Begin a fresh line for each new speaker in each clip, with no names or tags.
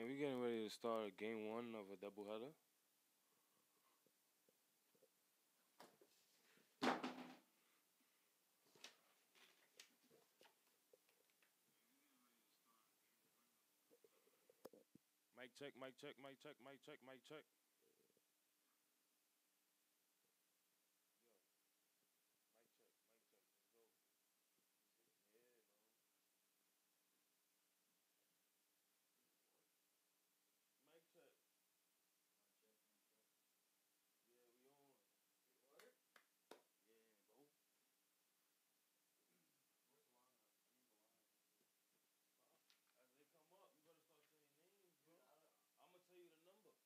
And we're getting ready to start game one of a doubleheader. Mic check, mic check, mic check, mic check, mic check. Mic check. Yeah, we on. Yeah, bro. As they come up, you better start saying names, bro. I'm gonna tell you the number. Now batting. No, pitcher for Chat State, number 16, Tom Perry. But that's when they about to go down.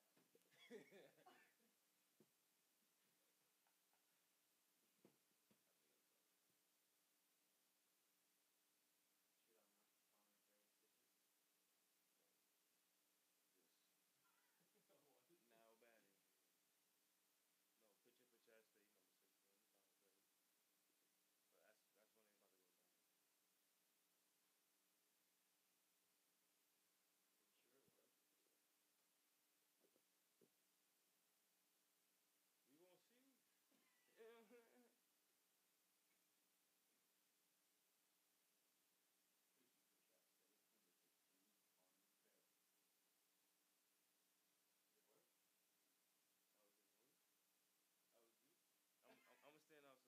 We gonna see. Yeah. I'm gonna stand outside. Say the first bat. Say the first name. Who is it? Number. I can't see his number. Seven. Leading off the game.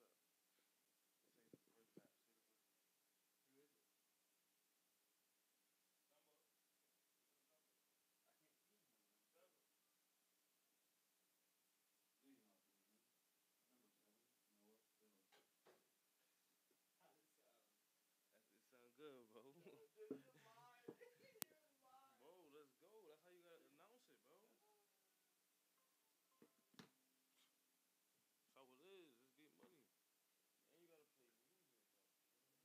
Number 7, Noah Bill. How does it sound? It sound good, bro. Bro, let's go. That's how you gotta announce it, bro. That's how it is. Let's get money. And you gotta play music, bro.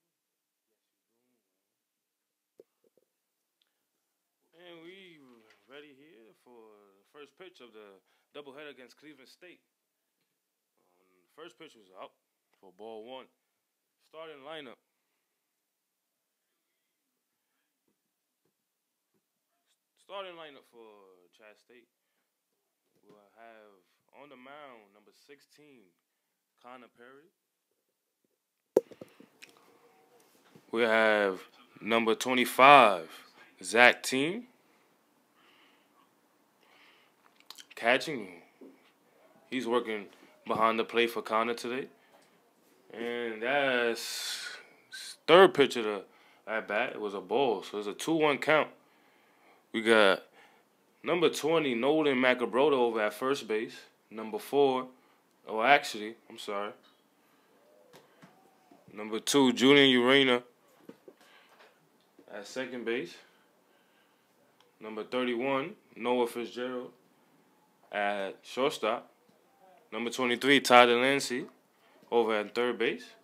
Yes, you do, man. And we ready here for the first pitch of the doubleheader against Cleveland State. First pitch was up for ball one. Starting lineup. Starting lineup for Chat State. We'll have on the mound number 16, Connor Perry. We have number 25, Zach Team. Catching. He's working behind the plate for Connor today. And that's third pitch of the at bat. It was a ball, so it's a 2-1 count. We got number 20, Nolan Macabroda over at first base. Number 4, I'm sorry. Number 2, Julian Urena at second base. Number 31, Noah Fitzgerald at shortstop. Number 23, Tyler Lancey over at third base.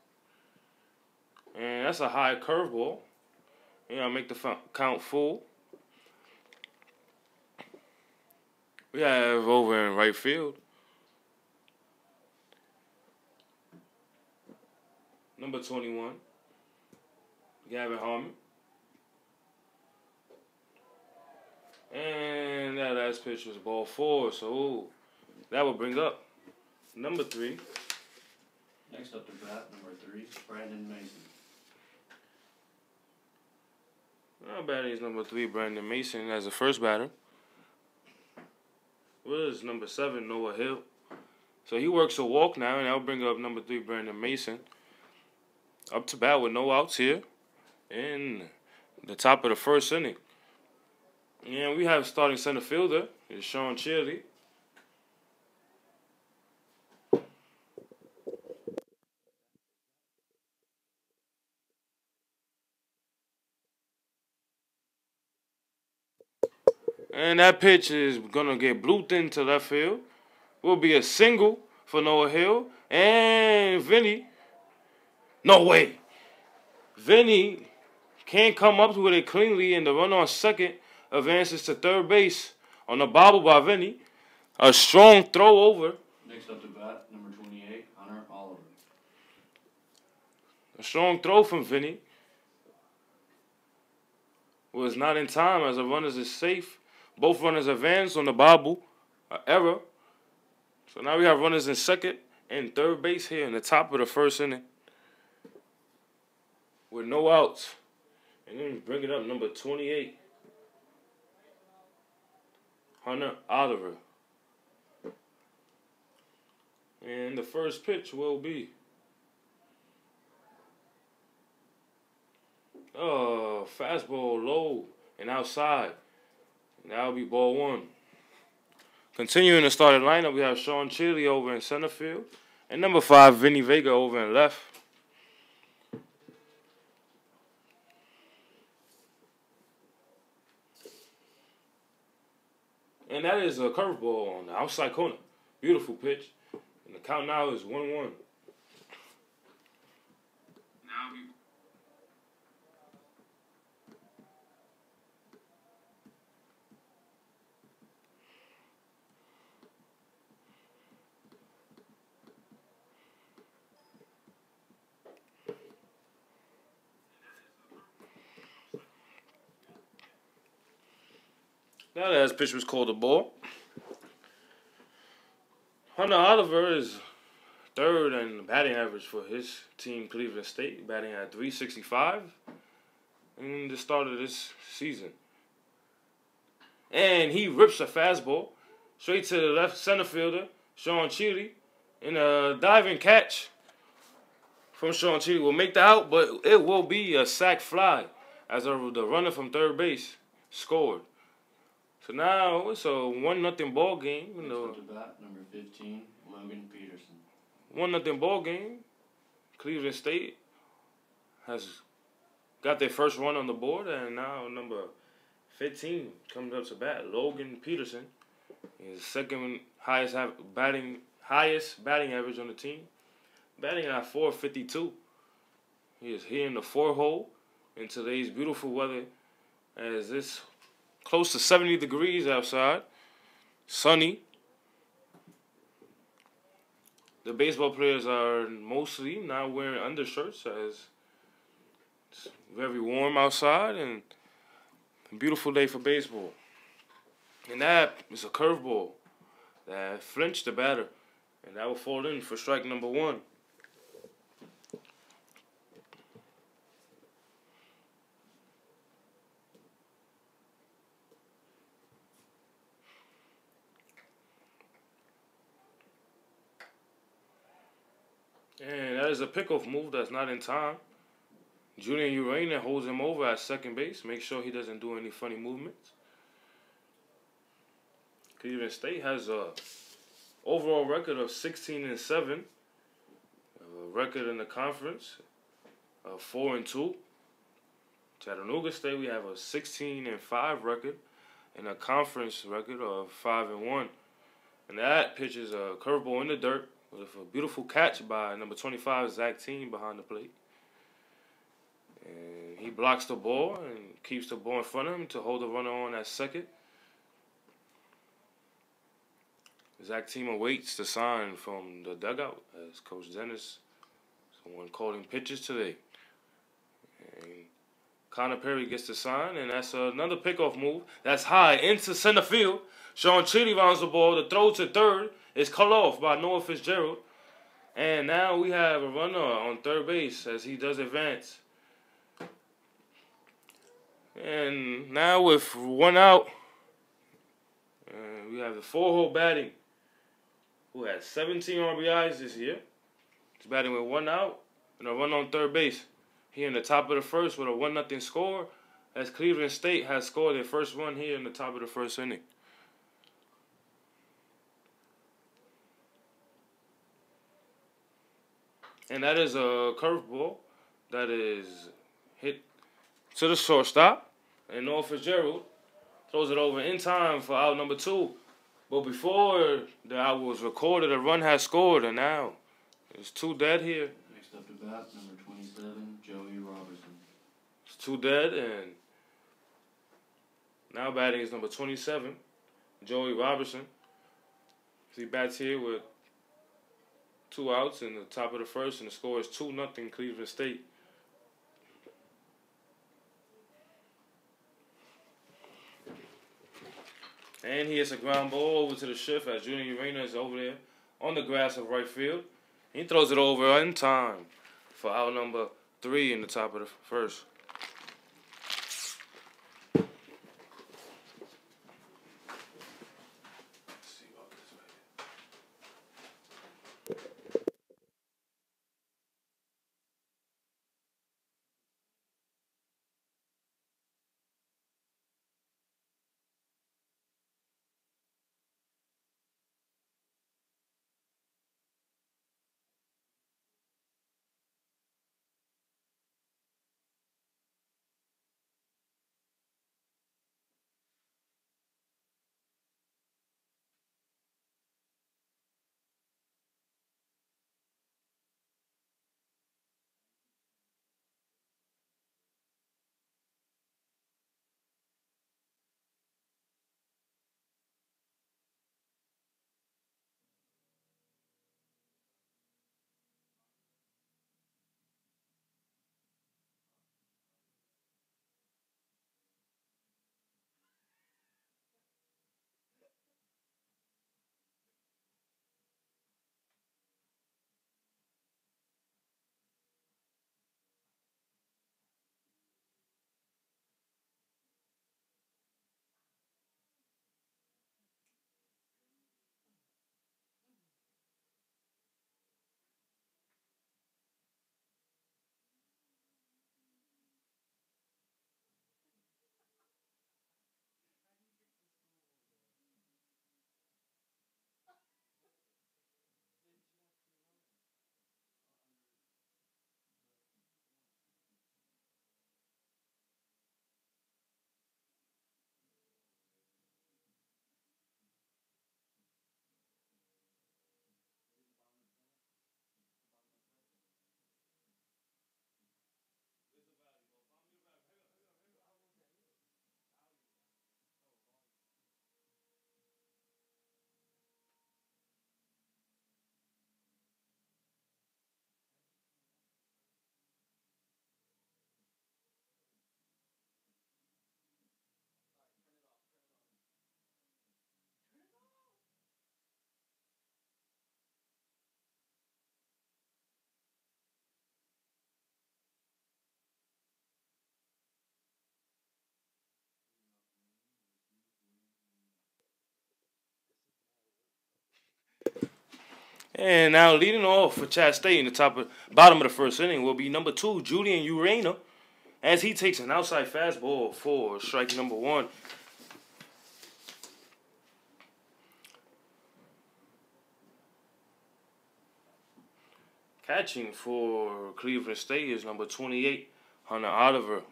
And that's a high curveball. I'll make the count full. We have over in right field number 21, Gavin Harmon. And that last pitch was ball 4, so that will bring up number 3.
Next up to bat, number 3, Brandon Mason.
Our batting is number 3, Brandon Mason, as the first batter. Was number 7, Noah Hill. So he works a walk now, and I'll bring up number 3, Brandon Mason. Up to bat with no outs here in the top of the first inning. And we have starting center fielder is Sean Chili. And that pitch is going to get blooped into left field. Will be a single for Noah Hill. And Vinny. No way. Vinny can't come up with it cleanly, and the run on second advances to third base on a bobble by Vinny. A strong throw over.
Next up to bat, number 28, Hunter Oliver.
A strong throw from Vinny. was not in time as the runners is safe. Both runners advanced on the bobble. Error. So now we have runners in second and third base here in the top of the first inning with no outs. And then bring it up, number 28, Hunter Oliver. And the first pitch will be fastball low and outside. And that'll be ball one. Continuing the starting lineup, we have Sean Chile over in center field. And number 5, Vinny Vega over in left. And that is a curveball on the outside corner. Beautiful pitch. And the count now is 1-1. Now that pitch was called a ball. Hunter Oliver is third in batting average for his team, Cleveland State, batting at .365 in the start of this season. And he rips a fastball straight to the left center fielder, Sean Chile, and a diving catch from Sean Chile will make the out, but it will be a sac fly as the runner from third base scored. So now it's a 1-0 ball game. You know,
Next up to bat, number 15, Logan Peterson.
1-0 ball game. Cleveland State has got their first run on the board, and now number 15 comes up to bat, Logan Peterson. He's second highest batting average on the team, batting at .452. He is here in the 4-hole in today's beautiful weather, as it's close to 70 degrees outside, sunny. The baseball players are mostly not wearing undershirts as it's very warm outside and a beautiful day for baseball. And that is a curveball that flinched the batter, and that will fall in for strike number 1. And that is a pickoff move that's not in time. Julian Urania holds him over at second base. Make sure he doesn't do any funny movements. Cleveland State has a overall record of 16-7. A record in the conference of 4-2. Chattanooga State, we have a 16-5 record and a conference record of 5-1. And that pitch is a curveball in the dirt with a beautiful catch by number 25, Zach Team, behind the plate. And he blocks the ball and keeps the ball in front of him to hold the runner on at second. Zach Team awaits the sign from the dugout as Coach Dennis, someone calling pitches today. And Connor Perry gets the sign, and that's another pickoff move. That's high into center field. Sean Chile rounds the ball. The throw to third is cut off by Noah Fitzgerald. And now we have a runner on third base as he does advance. And now with 1 out, we have the 4-hole batting, who has 17 RBIs this year. He's batting with 1 out and a run on third base. Here in the top of the first with a 1-0 score, as Cleveland State has scored their first run here in the top of the first inning. And that is a curveball that is hit to the shortstop. And Noah Fitzgerald throws it over in time for out number 2. But before the out was recorded, a run has scored, and now it's 2 dead here.
Next up to bat, number 27, Joey Robertson.
It's 2 dead, and now batting is number 27, Joey Robertson. He bats here with 2 outs in the top of the first, and the score is 2-0 Cleveland State. And he hits a ground ball over to the shift as Julian Urena is over there on the grass of right field. He throws it over in time for out number 3 in the top of the first. And now leading off for Chat State in the bottom of the first inning will be number 2, Julian Urena, as he takes an outside fastball for strike number 1. Catching for Cleveland State is number 28, Hunter Oliver.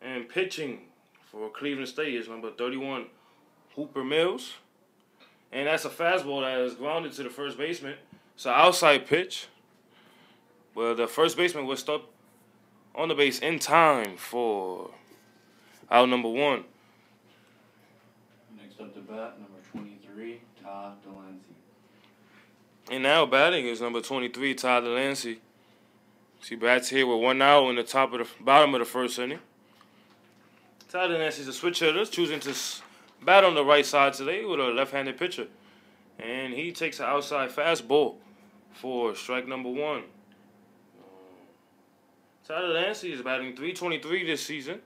And pitching for Cleveland State is number 31, Hooper Mills. And that's a fastball that is grounded to the first baseman. It's an outside pitch. Well, the first baseman will stop on the base in time for out number 1.
Next up to bat, number 23, Todd Delancey.
And now batting is number 23, Todd Delancey. He bats here with 1 out in the bottom of the first inning. Todd Delancey is a switch hitter, choosing to bat on the right side today with a left-handed pitcher. And he takes an outside fastball for strike number 1. Todd Delancey is batting .323 this season.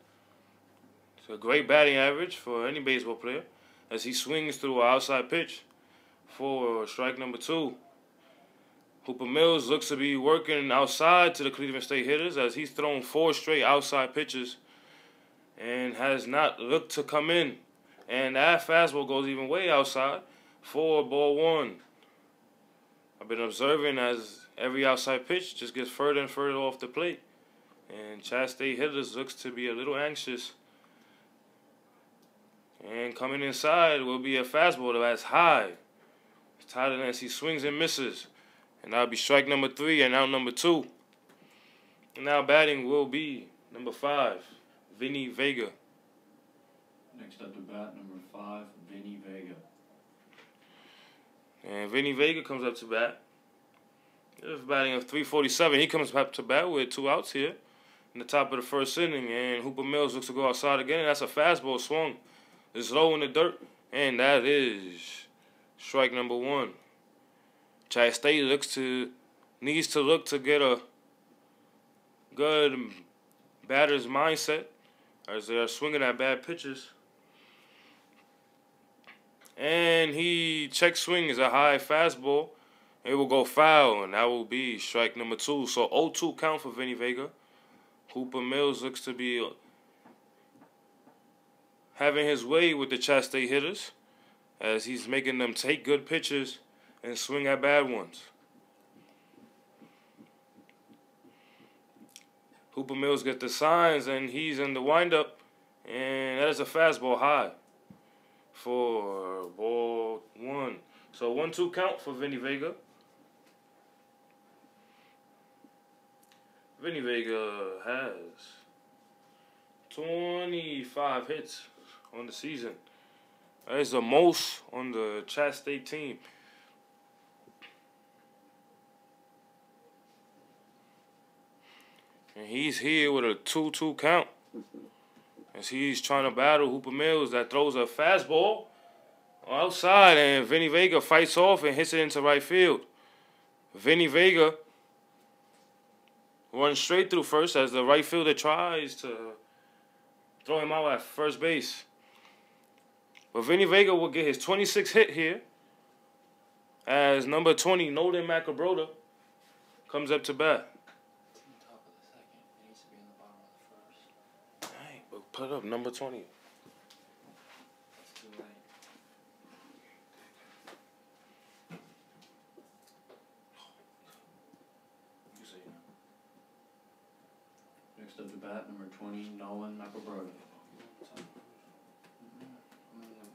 It's a great batting average for any baseball player as he swings through an outside pitch for strike number 2. Hooper Mills looks to be working outside to the Cleveland State hitters as he's thrown 4 straight outside pitches and has not looked to come in. And that fastball goes even way outside for ball 1. I've been observing as every outside pitch just gets further and further off the plate. And Chat State hitters looks to be a little anxious. And coming inside will be a fastball that's high. Todd Delancey swings and misses. And that'll be strike number 3 and out number 2. And now batting will be number 5, Vinny Vega.
Next up to bat, number 5, Vinny Vega.
And Vinny Vega comes up to bat. There's batting of .347. He comes up to bat with 2 outs here. in the top of the first inning, and Hooper Mills looks to go outside again. And that's a fastball swung. It's low in the dirt, and that is strike number one. Chattanooga State needs to look to get a good batter's mindset as they are swinging at bad pitches. And he check swing is a high fastball. It will go foul, and that will be strike number two. So 0-2 count for Vinny Vega. Hooper Mills looks to be having his way with the Chat State hitters as he's making them take good pitches and swing at bad ones. Hooper Mills gets the signs, and he's in the windup, and that is a fastball high for ball one. So 1-2 count for Vinny Vega. Vinny Vega has 25 hits on the season. That is the most on the Chat State team. And he's here with a 2-2 count as he's trying to battle Hooper Mills that throws a fastball outside, and Vinny Vega fights off and hits it into right field. Vinny Vega runs straight through first as the right fielder tries to throw him out at first base. But Vinny Vega will get his 26th hit here as number 20, Nolan Macabroda, comes up to bat.
Top of the second. It needs to be in the bottom of the first.
Dang, but put up number 20.
That's too late.
You say it.
Next up to bat, number 20, Nolan McElbrody.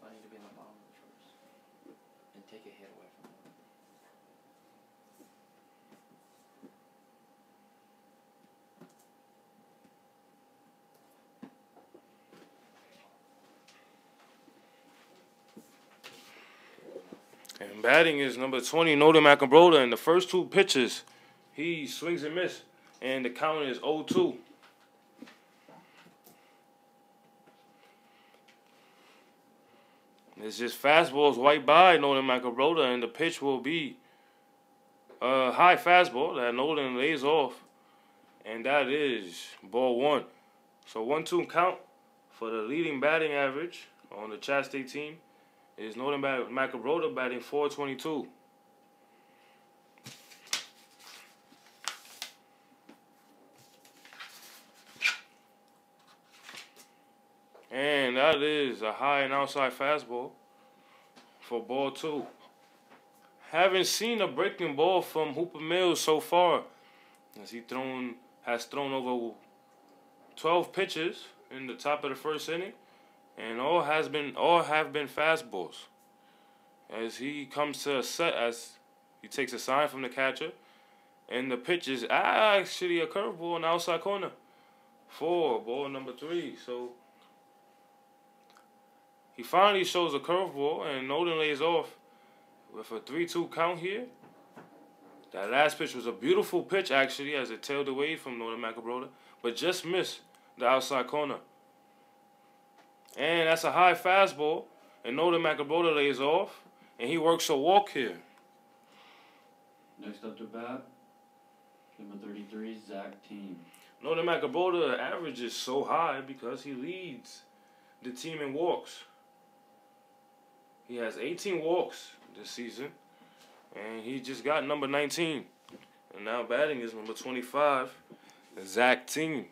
I need to be in the bottom of the first. And take a hit away from him.
And batting is number 20, Nolan Macabroda. In the first two pitches, he swings and misses, and the count is 0-2. It's just fastballs right by Nolan Macabroda, and the pitch will be a high fastball that Nolan lays off, and that is ball one. So 1-2 count for the leading batting average on the Chat State team is Nolan Macabroda batting .422. And that is a high and outside fastball for ball two. Haven't seen a breaking ball from Hooper Mills so far, as he has thrown over 12 pitches in the top of the first inning, and all have been fastballs. As he comes to a set, as he takes a sign from the catcher, and the pitch is actually a curveball in the outside corner for ball number 3. So he finally shows a curveball, and Nolan lays off with a 3-2 count here. That last pitch was a beautiful pitch, actually, as it tailed away from Nolan Macabroda, but just missed the outside corner. And that's a high fastball, and Nolan Macabroda lays off, and he works a walk here.
Next up to bat, number 33, Zach Team.
Nolan Macabroda average is so high because he leads the team in walks. He has 18 walks this season, and he just got number 19. And now batting is number 25, Zach Team.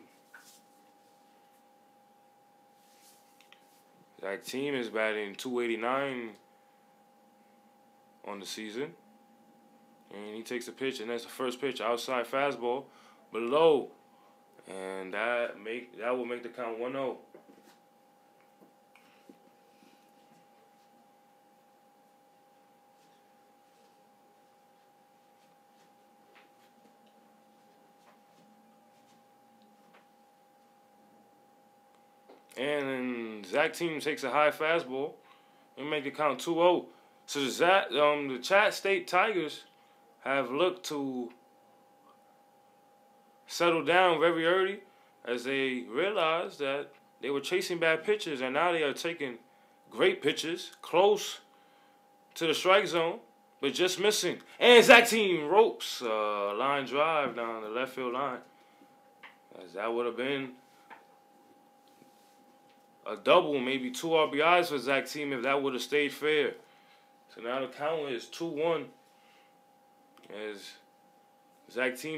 Zach Team is batting .289 on the season. And he takes a pitch, and that's the first pitch, outside fastball, below. And that will make the count 1-0. And then Zach Team takes a high fastball and make the count 2-0. So the Chat State Tigers have looked to settle down very early as they realized that they were chasing bad pitches, and now they are taking great pitches close to the strike zone, but just missing. And Zach Team ropes line drive down the left field line, as that would have been a double, maybe 2 RBIs for Zach Team if that would have stayed fair. So now the count is 2-1 as Zach Team.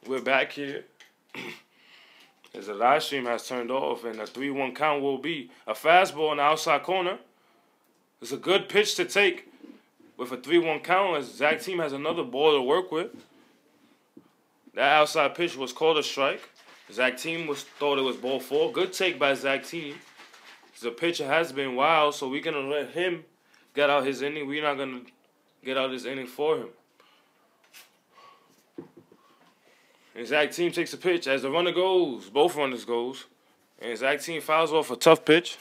We're back here as the live stream has turned off, and the 3-1 count will be a fastball in the outside corner. It's a good pitch to take with a 3-1 count, as Zach Team has another ball to work with. That outside pitch was called a strike. Zach Team thought it was ball 4. Good take by Zach Team. The pitcher has been wild, so we're going to let him get out his inning. We're not going to get out this inning for him. And Zach Team takes a pitch as the runner goes. Both runners goes. And Zach Team fouls off a tough pitch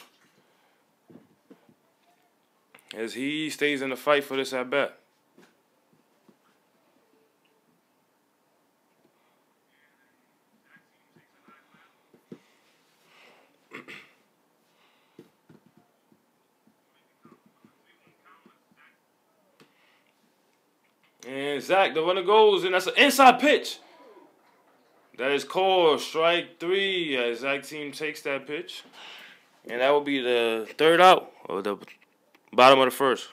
as he stays in the fight for this at-bat. And Zach, the runner goes, and that's an inside pitch. That is called strike 3 as Zach Team takes that pitch. And that will be the third out of the bottom of the first.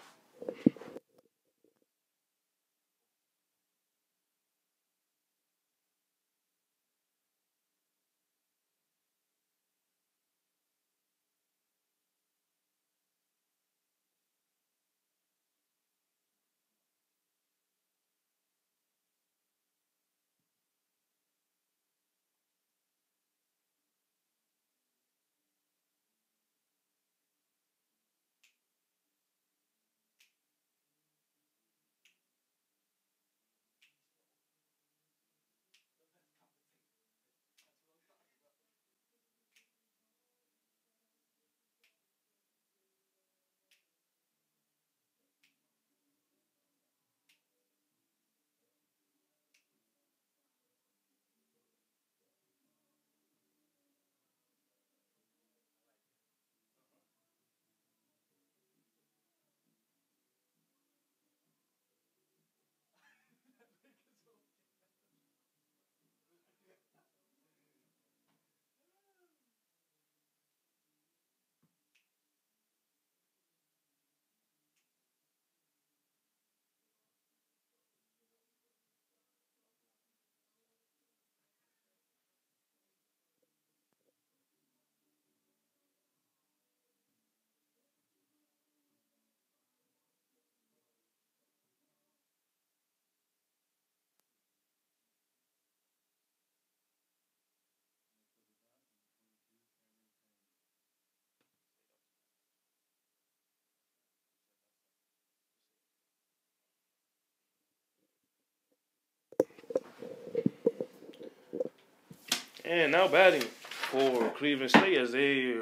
And now batting for Cleveland State as they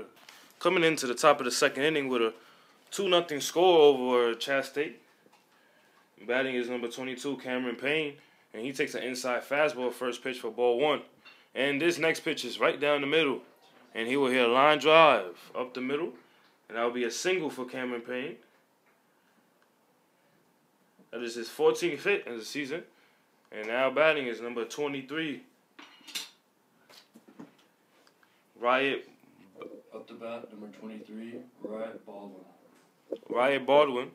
coming into the top of the second inning with a 2-0 score over Chat State. Batting is number 22, Cameron Payne, and he takes an inside fastball first pitch for ball 1. And this next pitch is right down the middle, and he will hit a line drive up the middle, and that will be a single for Cameron Payne. That is his 14th hit in the season. And now batting is number 23, Riot.
Up the bat, number 23, Riot Baldwin.
Riot Baldwin.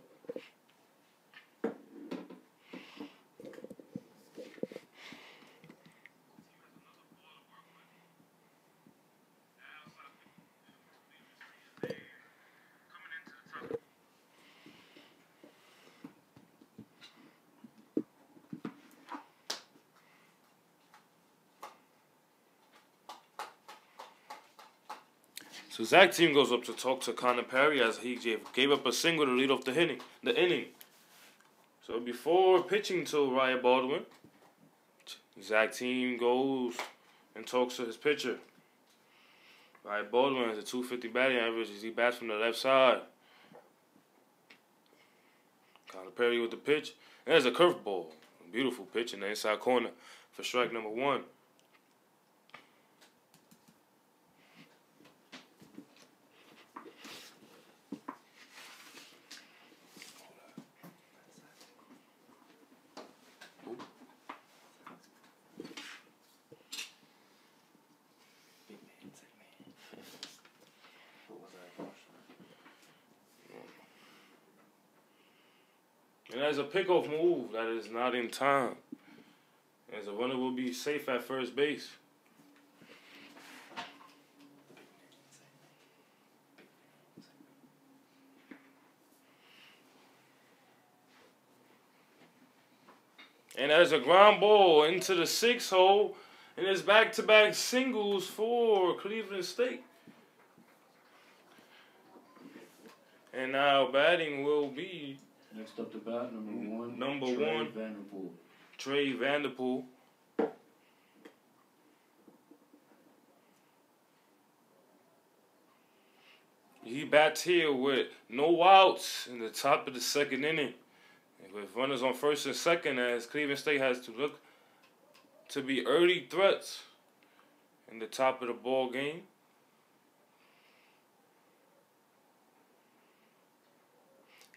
So Zach Team goes up to talk to Connor Perry as he gave up a single to lead off the inning. So before pitching to Riot Baldwin, Zach Team goes and talks to his pitcher. Riot Baldwin has a .250 batting average as he bats from the left side. Connor Perry with the pitch. And there's a curveball. Beautiful pitch in the inside corner for strike number 1. And as a pickoff move, that is not in time. As a runner will be safe at first base. And as a ground ball into the 6th hole, and it's back-to-back singles for Cleveland State. And now batting will be
next up to bat, number 1.
Number
Trey
1.
Vanderpool.
Trey Vanderpool. He bats here with no outs in the top of the 2nd inning. And with runners on 1st and 2nd, as Cleveland State has to look to be early threats in the top of the ball game.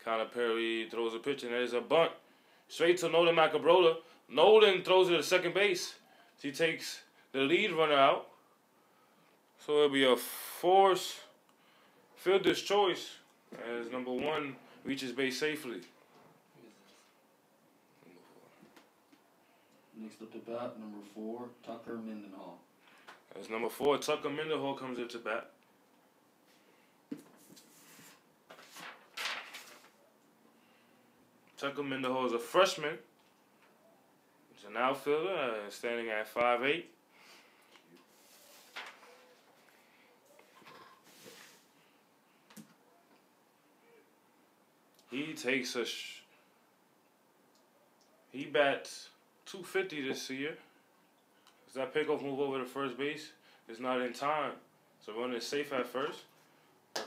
Connor Perry throws a pitch, and there's a bunt straight to Nolan Macabrola. Nolan throws it to second base. He takes the lead runner out. So it'll be a forced fielder's choice as number 1 reaches base safely.
Next up to bat, number 4, Tucker Mendenhall.
As number 4, Tucker Mendenhall comes into bat. Tucker Mendenhall is a freshman. He's an outfielder standing at 5'8". He takes he bats .250 this year. As that pickoff move over to first base is not in time. So running is safe at first.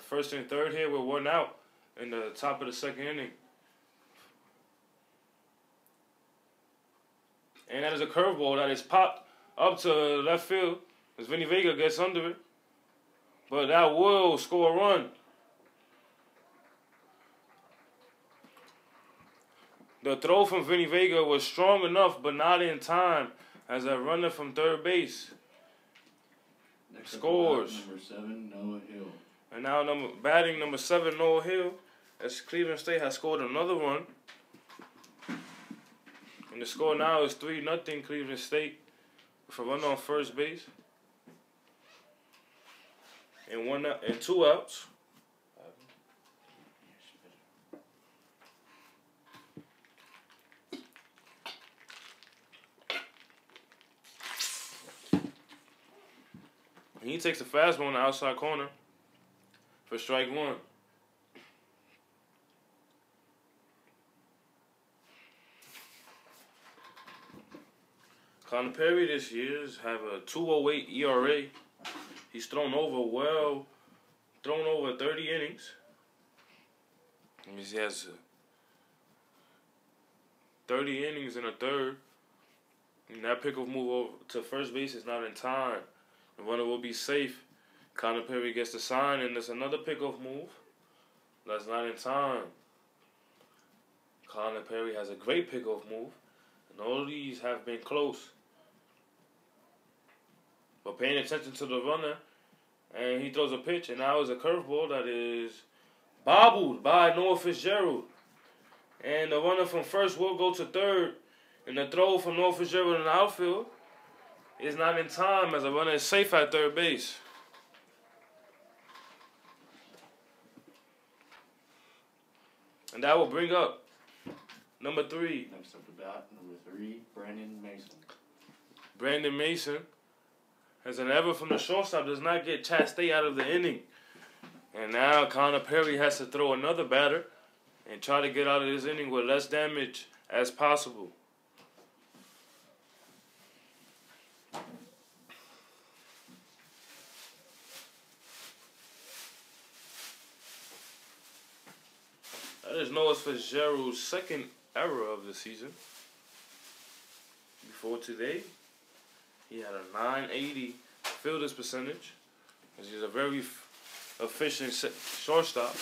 First and third here with 1 out in the top of the 2nd inning. And that is a curveball that is popped up to left field as Vinny Vega gets under it. But that will score a run. The throw from Vinny Vega was strong enough, but not in time, as a runner from third base
Next
scores.
Number 7, Noah Hill.
And now batting number 7, Noah Hill, as Cleveland State has scored another run. And the score now is 3-0 Cleveland State with a runner on first base and 2 outs. And he takes a fastball on the outside corner for strike 1. Connor Perry this year have a 2.08 ERA. He's thrown over 30 innings. That means he has 30 innings in a third. And that pickoff move over to first base is not in time. The runner will be safe. Connor Perry gets the sign, and there's another pickoff move. That's not in time. Connor Perry has a great pickoff move. And all of these have been close. But paying attention to the runner, and he throws a pitch, and now is a curveball that is bobbled by Noah Fitzgerald. And the runner from first will go to third, and the throw from Noah Fitzgerald in the outfield is not in time, as the runner is safe at third base. And that will bring up number 3.
Next up to bat, number 3, Brandon Mason.
Brandon Mason, as an ever from the shortstop, does not get Chastain out of the inning. And now Connor Perry has to throw another batter and try to get out of this inning with less damage as possible. That is Noah Fitzgerald's second error of the season. Before today, he had a 980 fielders percentage. He's a very efficient shortstop.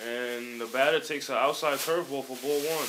And the batter takes an outside curveball for ball one.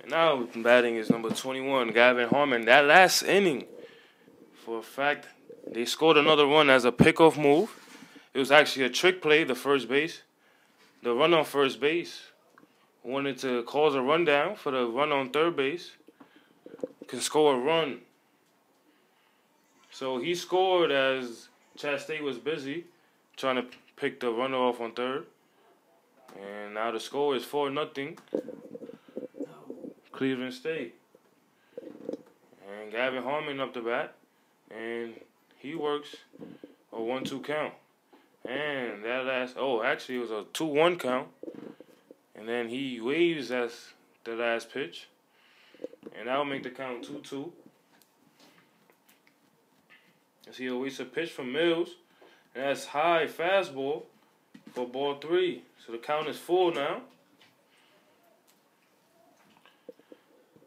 And now batting is number 21, Gavin Harmon. That last inning, for a fact, they scored another run as a pickoff move. It was actually a trick play, the first base. The run on first base wanted to cause a rundown for the run on third base. Can score a run. So he scored as Chat State was busy trying to pick the runner off on third. And now the score is 4-0. Cleveland State. And Gavin Harmon up the bat. And he works a 1-2 count. And that actually it was a 2-1 count. And then he waves as the last pitch. And that will make the count 2-2. As he awaits a pitch from Mills. And that's high fastball for ball 3. So the count is 4 now.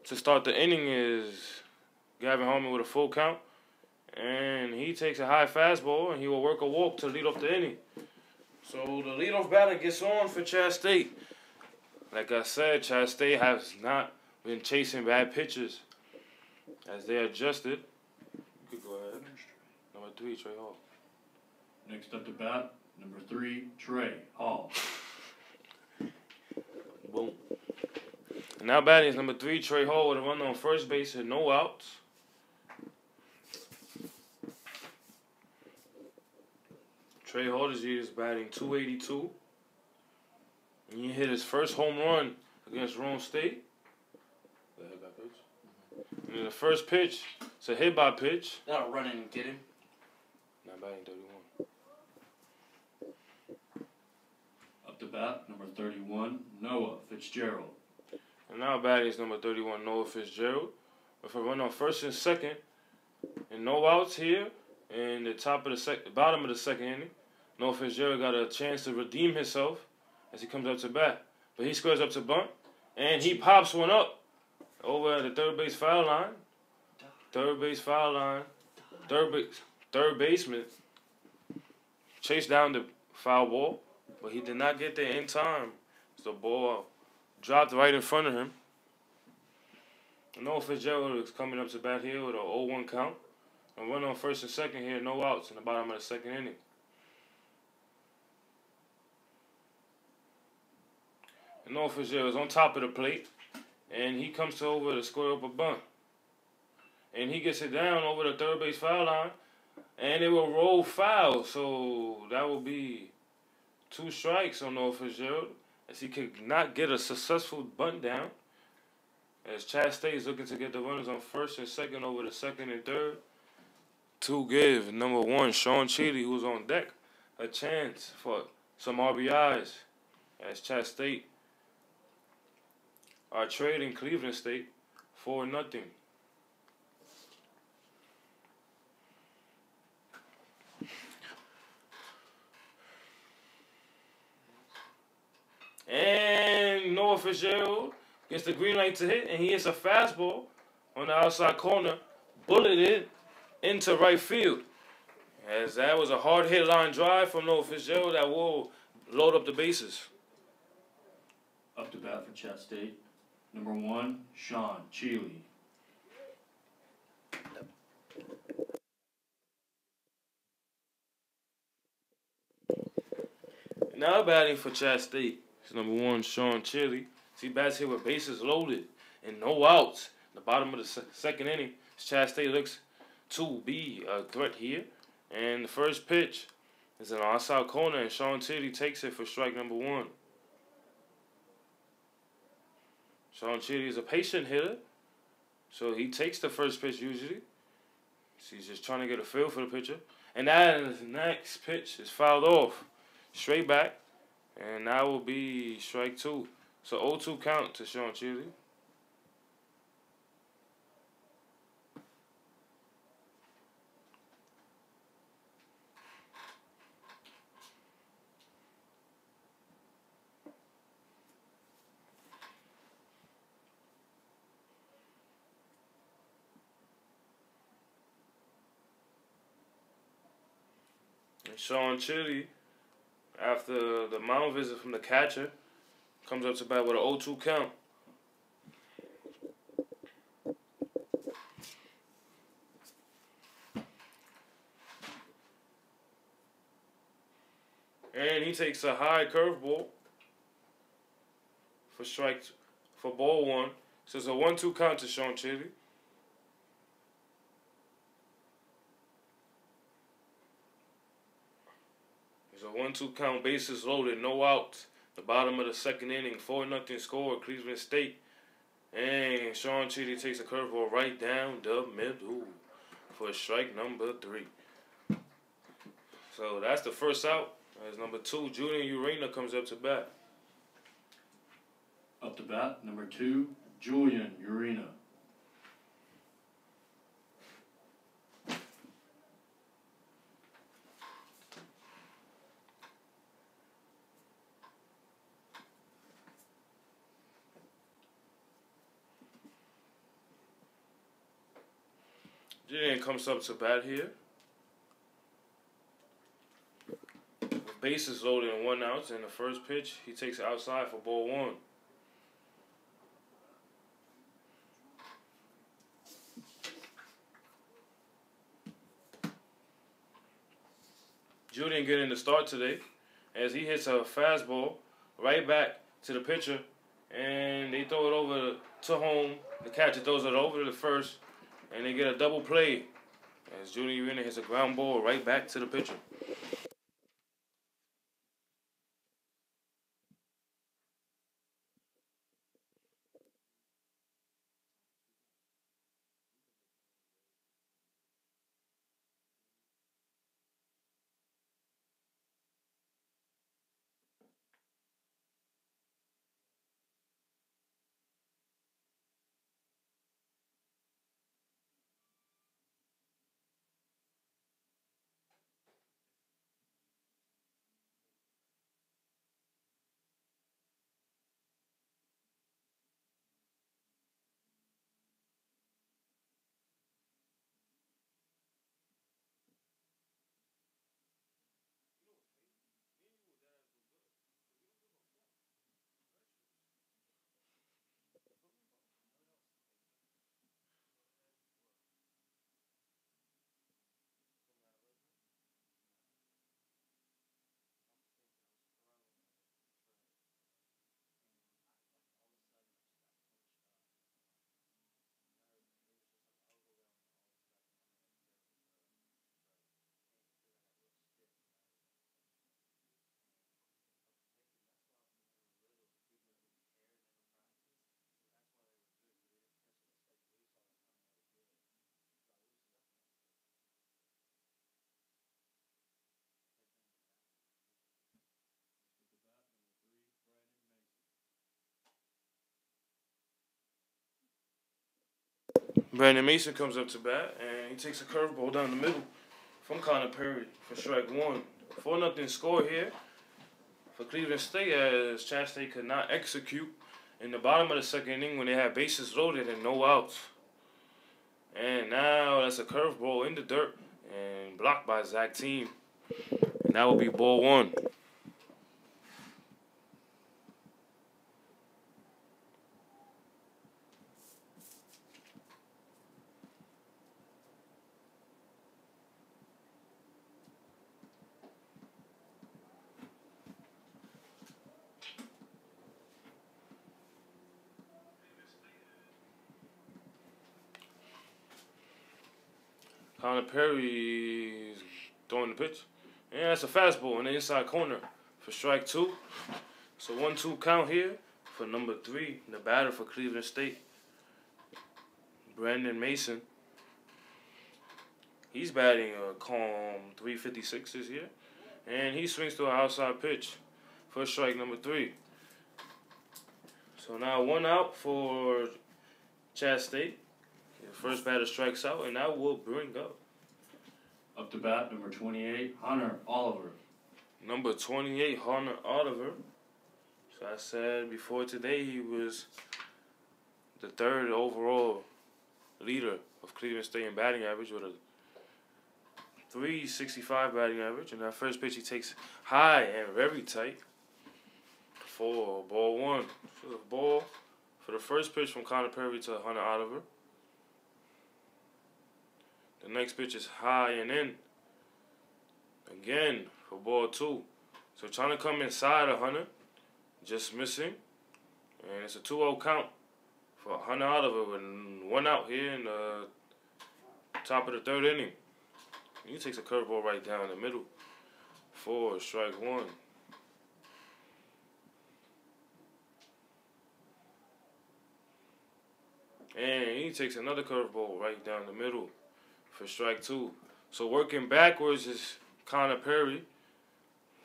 To start the inning is Gavin Harmon with a full count. And he takes a high fastball and he will work a walk to lead off the inning. So the leadoff batter gets on for Chat State. Like I said, Chat State has not been chasing bad pitches as they adjusted. You could go ahead. Number 3, Trey Hall.
Next up to bat, number 3, Trey Hall.
Boom. And now batting is number 3, Trey Hall, with a run on first base and no outs. Trey Hardesty is batting .282. And he hit his first home run against Rome State. And in the first pitch, it's a hit by pitch.
That'll run in and get him.
Not batting 31.
Up to bat, number 31, Noah Fitzgerald.
And now batting is number 31, Noah Fitzgerald. With a run on first and second, and no outs here. In the bottom of the second inning, Noah Fitzgerald got a chance to redeem himself as he comes up to bat. But he squares up to bunt, and he pops one up over at the third base foul line. Third base foul line. Third baseman chased down the foul ball, but he did not get there in time. So the ball dropped right in front of him. Noah Fitzgerald is coming up to bat here with an 0-1 count. And run on first and second here, no outs in the bottom of the second inning. And Noah Fitzgerald is on top of the plate, and he comes over to square up a bunt. And he gets it down over the third base foul line, and it will roll foul. So that will be 2 strikes on Noah Fitzgerald, as he could not get a successful bunt down. As Chattanooga State is looking to get the runners on first and second over the second and third, to give number 1, Sean Cheatham, who's on deck, a chance for some RBIs, as Chattanooga State are trading Cleveland State for nothing. And Noah Fitzgerald gets the green light to hit, and he hits a fastball on the outside corner, bulleted into right field. As that was a hard hit line drive from Noah Fitzgerald that will load up the bases.
Up to bat for Chat State, number 1, Sean Cheatham.
Now batting for Chat State is number 1, Sean Cheatham. He bats here with bases loaded and no outs. The bottom of the second inning, Chat State looks to be a threat here. And the first pitch is an outside corner, and Sean Cheatham takes it for strike number 1. Sean Cheatham is a patient hitter, so he takes the first pitch usually. So he's just trying to get a feel for the pitcher. And that next pitch is fouled off. Straight back, and that will be strike 2. So 0-2 count to Sean Cheatham. And Sean Cheatham, after the mound visit from the catcher, comes up to bat with an 0-2 count. And he takes a high curveball for ball 1. So it's a 1-2 count to Sean Cheatham. It's a 1-2 count, bases loaded, no outs. The bottom of the second inning, 4-0 score, Cleveland State. And Sean Cheatham takes a curveball right down the middle for strike number 3. So that's the first out. As number 2, Julian Urena comes up to bat.
Up to bat, number 2, Julian Urena.
Julian comes up to bat here. With bases loaded and 1 out, and the first pitch, he takes it outside for ball 1. Julian getting the start today as he hits a fastball right back to the pitcher, and they throw it over to home. The catcher throws it over to the first, and they get a double play as Julian Urena hits a ground ball right back to the pitcher. Brandon Mason comes up to bat, and he takes a curveball down the middle from Connor Perry for strike one. 4-0 score here for Cleveland State, as Chattanooga State could not execute in the bottom of the second inning when they had bases loaded and no outs. And now that's a curveball in the dirt and blocked by Zach Team. And that will be ball one. Connor Perry's throwing the pitch. And that's a fastball in the inside corner for strike two. So 1-2 count here for number 3, the batter for Cleveland State, Brandon Mason. He's batting a calm .356 this year. And he swings to an outside pitch for strike number 3. So now 1 out for Chat State. The first batter strikes out, and that will bring
up to bat, number 28, Hunter Oliver.
Number 28, Hunter Oliver. So I said before today he was the 3rd overall leader of Cleveland State in batting average with a .365 batting average. And that first pitch he takes high and very tight for ball one. So the ball for the first pitch from Connor Perry to Hunter Oliver. The next pitch is high and in. Again for ball 2. So trying to come inside of Hunter. Just missing. And it's a 2-0 count for Hunter Oliver with 1 out here in the top of the 3rd inning. He takes a curveball right down the middle for strike 1. And he takes another curveball right down the middle for strike 2. So working backwards is Connor Perry.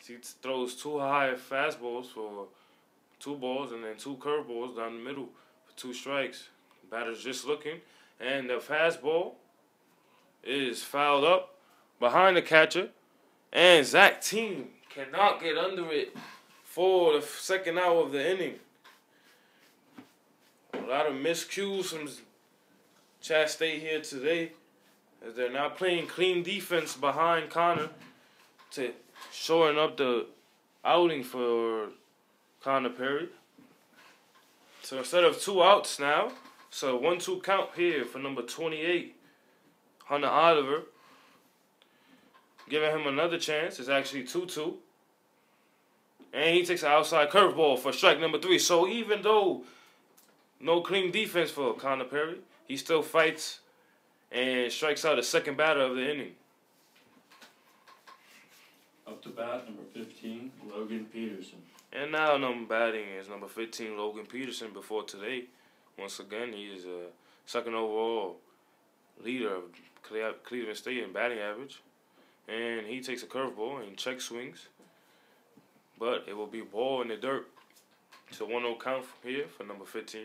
He throws 2 high fastballs for 2 balls and then 2 curveballs down the middle for 2 strikes. Batter's just looking, and the fastball is fouled up behind the catcher, and Zach Team cannot get under it for the second out of the inning. A lot of miscues from Chat State here today, as they're not playing clean defense behind Connor to showing up the outing for Connor Perry. So instead of 2 outs now, so 1-2 count here for number 28, Hunter Oliver. Giving him another chance. It's actually 2-2. And he takes an outside curveball for strike number 3. So even though no clean defense for Connor Perry, he still fights and strikes out the second batter of the inning.
Up to bat, number 15, Logan Peterson.
And now number batting is number 15, Logan Peterson. Before today, once again, he is a 2nd overall leader of Cleveland State in batting average. And he takes a curveball and check swings. But it will be ball in the dirt. So 1-0 count here for number 15.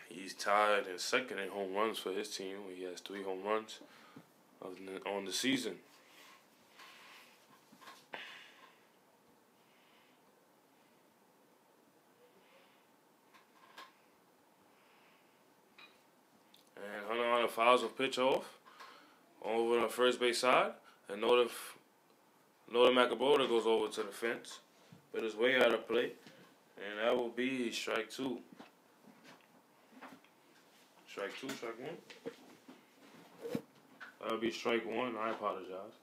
He's tied in 2nd in home runs for his team. He has 3 home runs on the season. And Hunter fouls a pitch off over on the first base side. And Northern Macabroda goes over to the fence, but it's way out of play. And that will be strike 2. Strike 2, strike 1. That'll be strike 1. I apologize.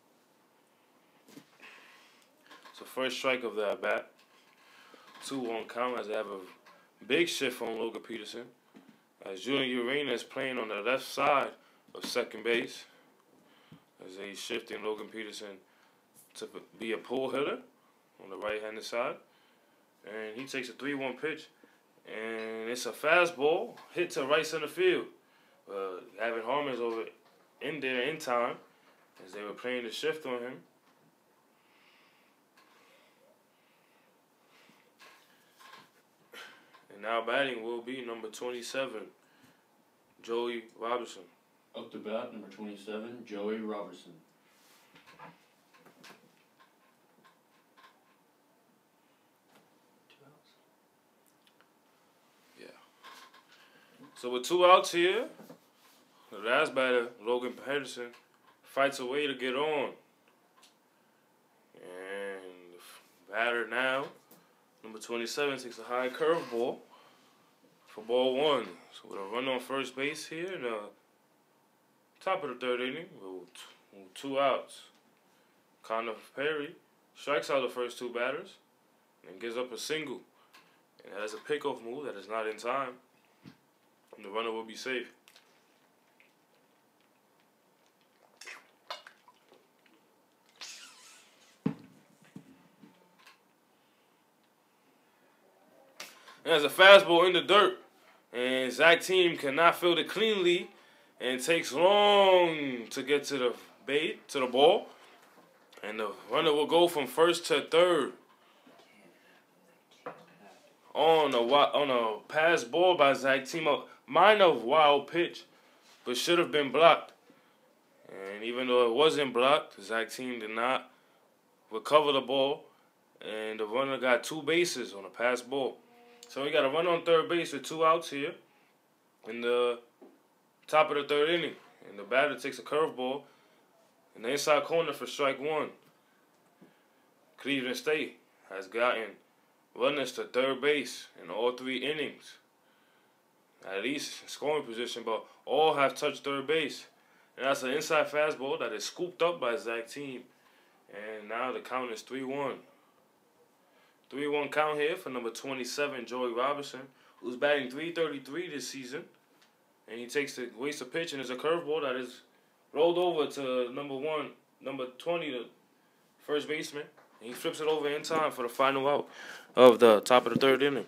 So first strike of the at bat. 2-1 count as they have a big shift on Logan Peterson. As Julian Urena is playing on the left side of second base. As they shifting Logan Peterson to be a pull hitter on the right-handed side. And he takes a 3-1 pitch. And it's a fastball hit to right center field. Gavin Harmon's over in there in time as they were playing the shift on him. now batting will be number 27, Joey Robertson.
Up to bat, number 27, Joey Robertson.
So with 2 outs here, the last batter, Logan Pedersen, fights a way to get on. And the batter now, number 27, takes a high curveball for ball 1. So with a run on first base here in the top of the 3rd inning, with 2 outs, Connor Perry strikes out the first 2 batters and gives up a single. And has a pickoff move that is not in time. And the runner will be safe. There's a fastball in the dirt, and Zach Team cannot field it cleanly, and takes long to get to the ball, and the runner will go from first to third on a pass ball by Zach Team. A minor wild pitch, but should have been blocked. And even though it wasn't blocked, Zach Team did not recover the ball, and the runner got 2 bases on a pass ball. So we got a run on third base with 2 outs here in the top of the 3rd inning. And the batter takes a curveball in the inside corner for strike 1. Cleveland State has gotten runners to third base in all 3 innings. At least in scoring position, but all have touched third base. And that's an inside fastball that is scooped up by Zach Team. And now the count is 3-1. 3-1 count here for number 27, Joey Robertson, who's batting .333 this season. And he wastes a pitch, and there's a curveball that is rolled over to number 20, the first baseman. And he flips it over in time for the final out of the top of the 3rd inning.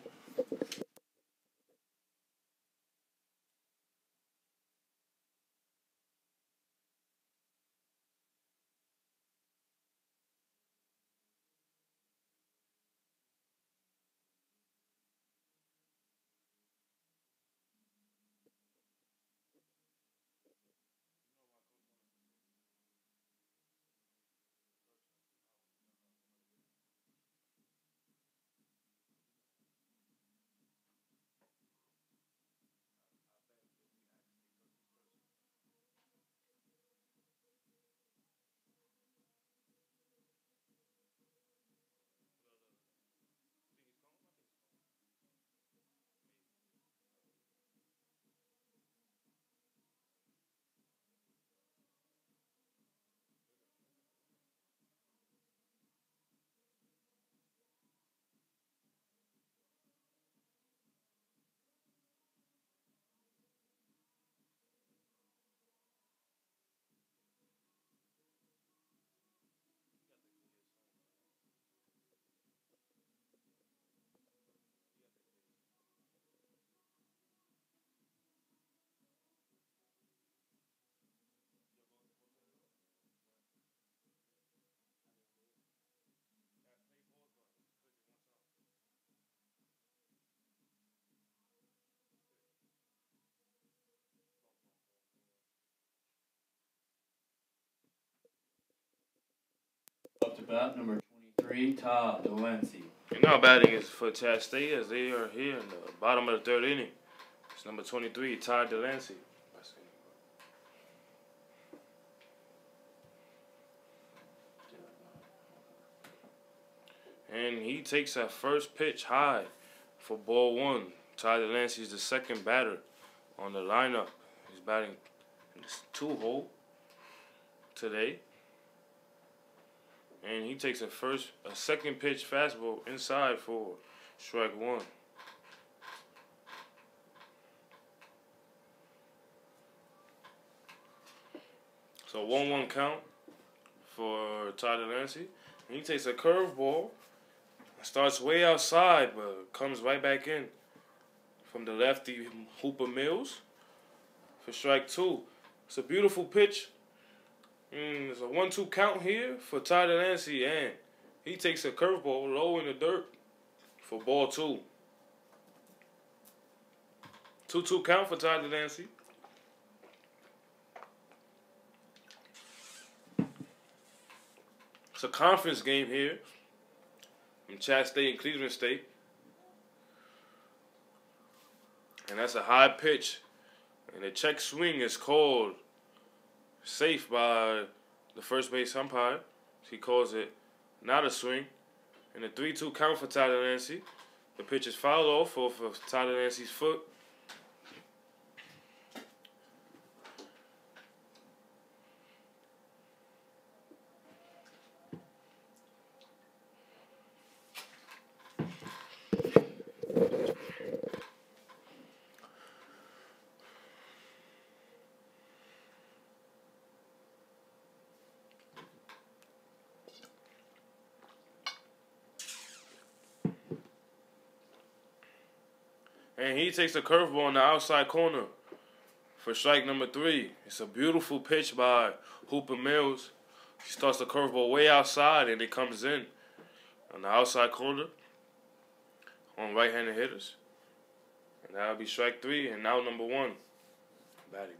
Up to bat, number 23, Todd Delancey.
And now batting is for Chattanooga State as they are here in the bottom of the 3rd inning. It's number 23, Todd Delancey. And he takes that first pitch high for ball 1. Todd Delancey is the 2nd batter on the lineup. He's batting in this 2-hole today. And he takes a 2nd pitch fastball inside for strike 1. So 1-1 count for Todd Delancey. And he takes a curveball, starts way outside, but comes right back in from the lefty Hooper Mills for strike 2. It's a beautiful pitch. There's a 1-2 count here for Todd Delancey, and he takes a curveball low in the dirt for ball 2. 2-2 count for Tyler Dancy. It's a conference game here in Chattanooga State and Cleveland State. And that's a high pitch. And the check swing is called safe by the first base umpire. He calls it not a swing. And a 3-2 count for Tyler Dancy. The pitch is fouled off of Tyler Dancy's foot. And he takes a curveball on the outside corner for strike number 3. It's a beautiful pitch by Hooper Mills. He starts the curveball way outside and it comes in on the outside corner on right-handed hitters. And that'll be strike 3 and now number 1. Batting.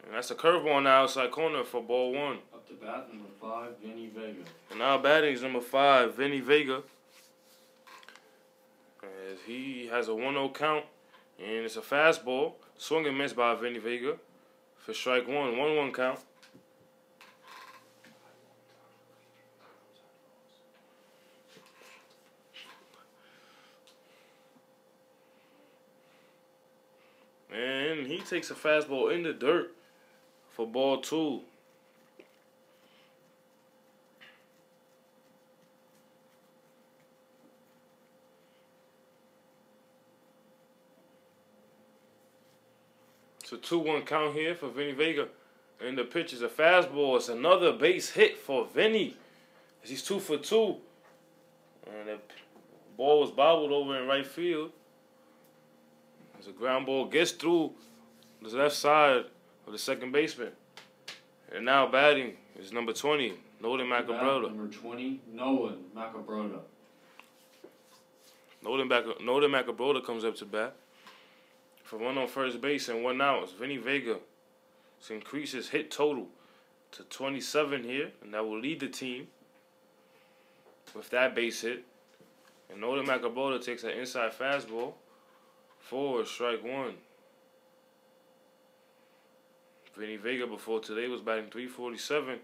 And that's a curveball on the outside corner for ball 1.
Up to bat, number 5, Vinny Vega.
And now batting is number 5, Vinny Vega. As he has a 1-0 count. And it's a fastball. Swung and missed by Vinny Vega for strike 1. 1-1 count. And he takes a fastball in the dirt for ball 2. It's a 2-1 count here for Vinny Vega. And the pitch is a fastball. It's another base hit for Vinny. He's 2 for 2. And the ball was bobbled over in right field. As a ground ball gets through the left side of the second baseman. And now batting is number 20, Nolan Macabrota.
Number 20, Nolan Macabrota.
Nolan Macabrota comes up to bat. For 1 on first base and 1 out, it's Vinny Vega to increase his hit total to 27 here, and that will lead the team with that base hit. And Nolan Macabrota takes an inside fastball for strike 1. Vinny Vega before today was batting .347.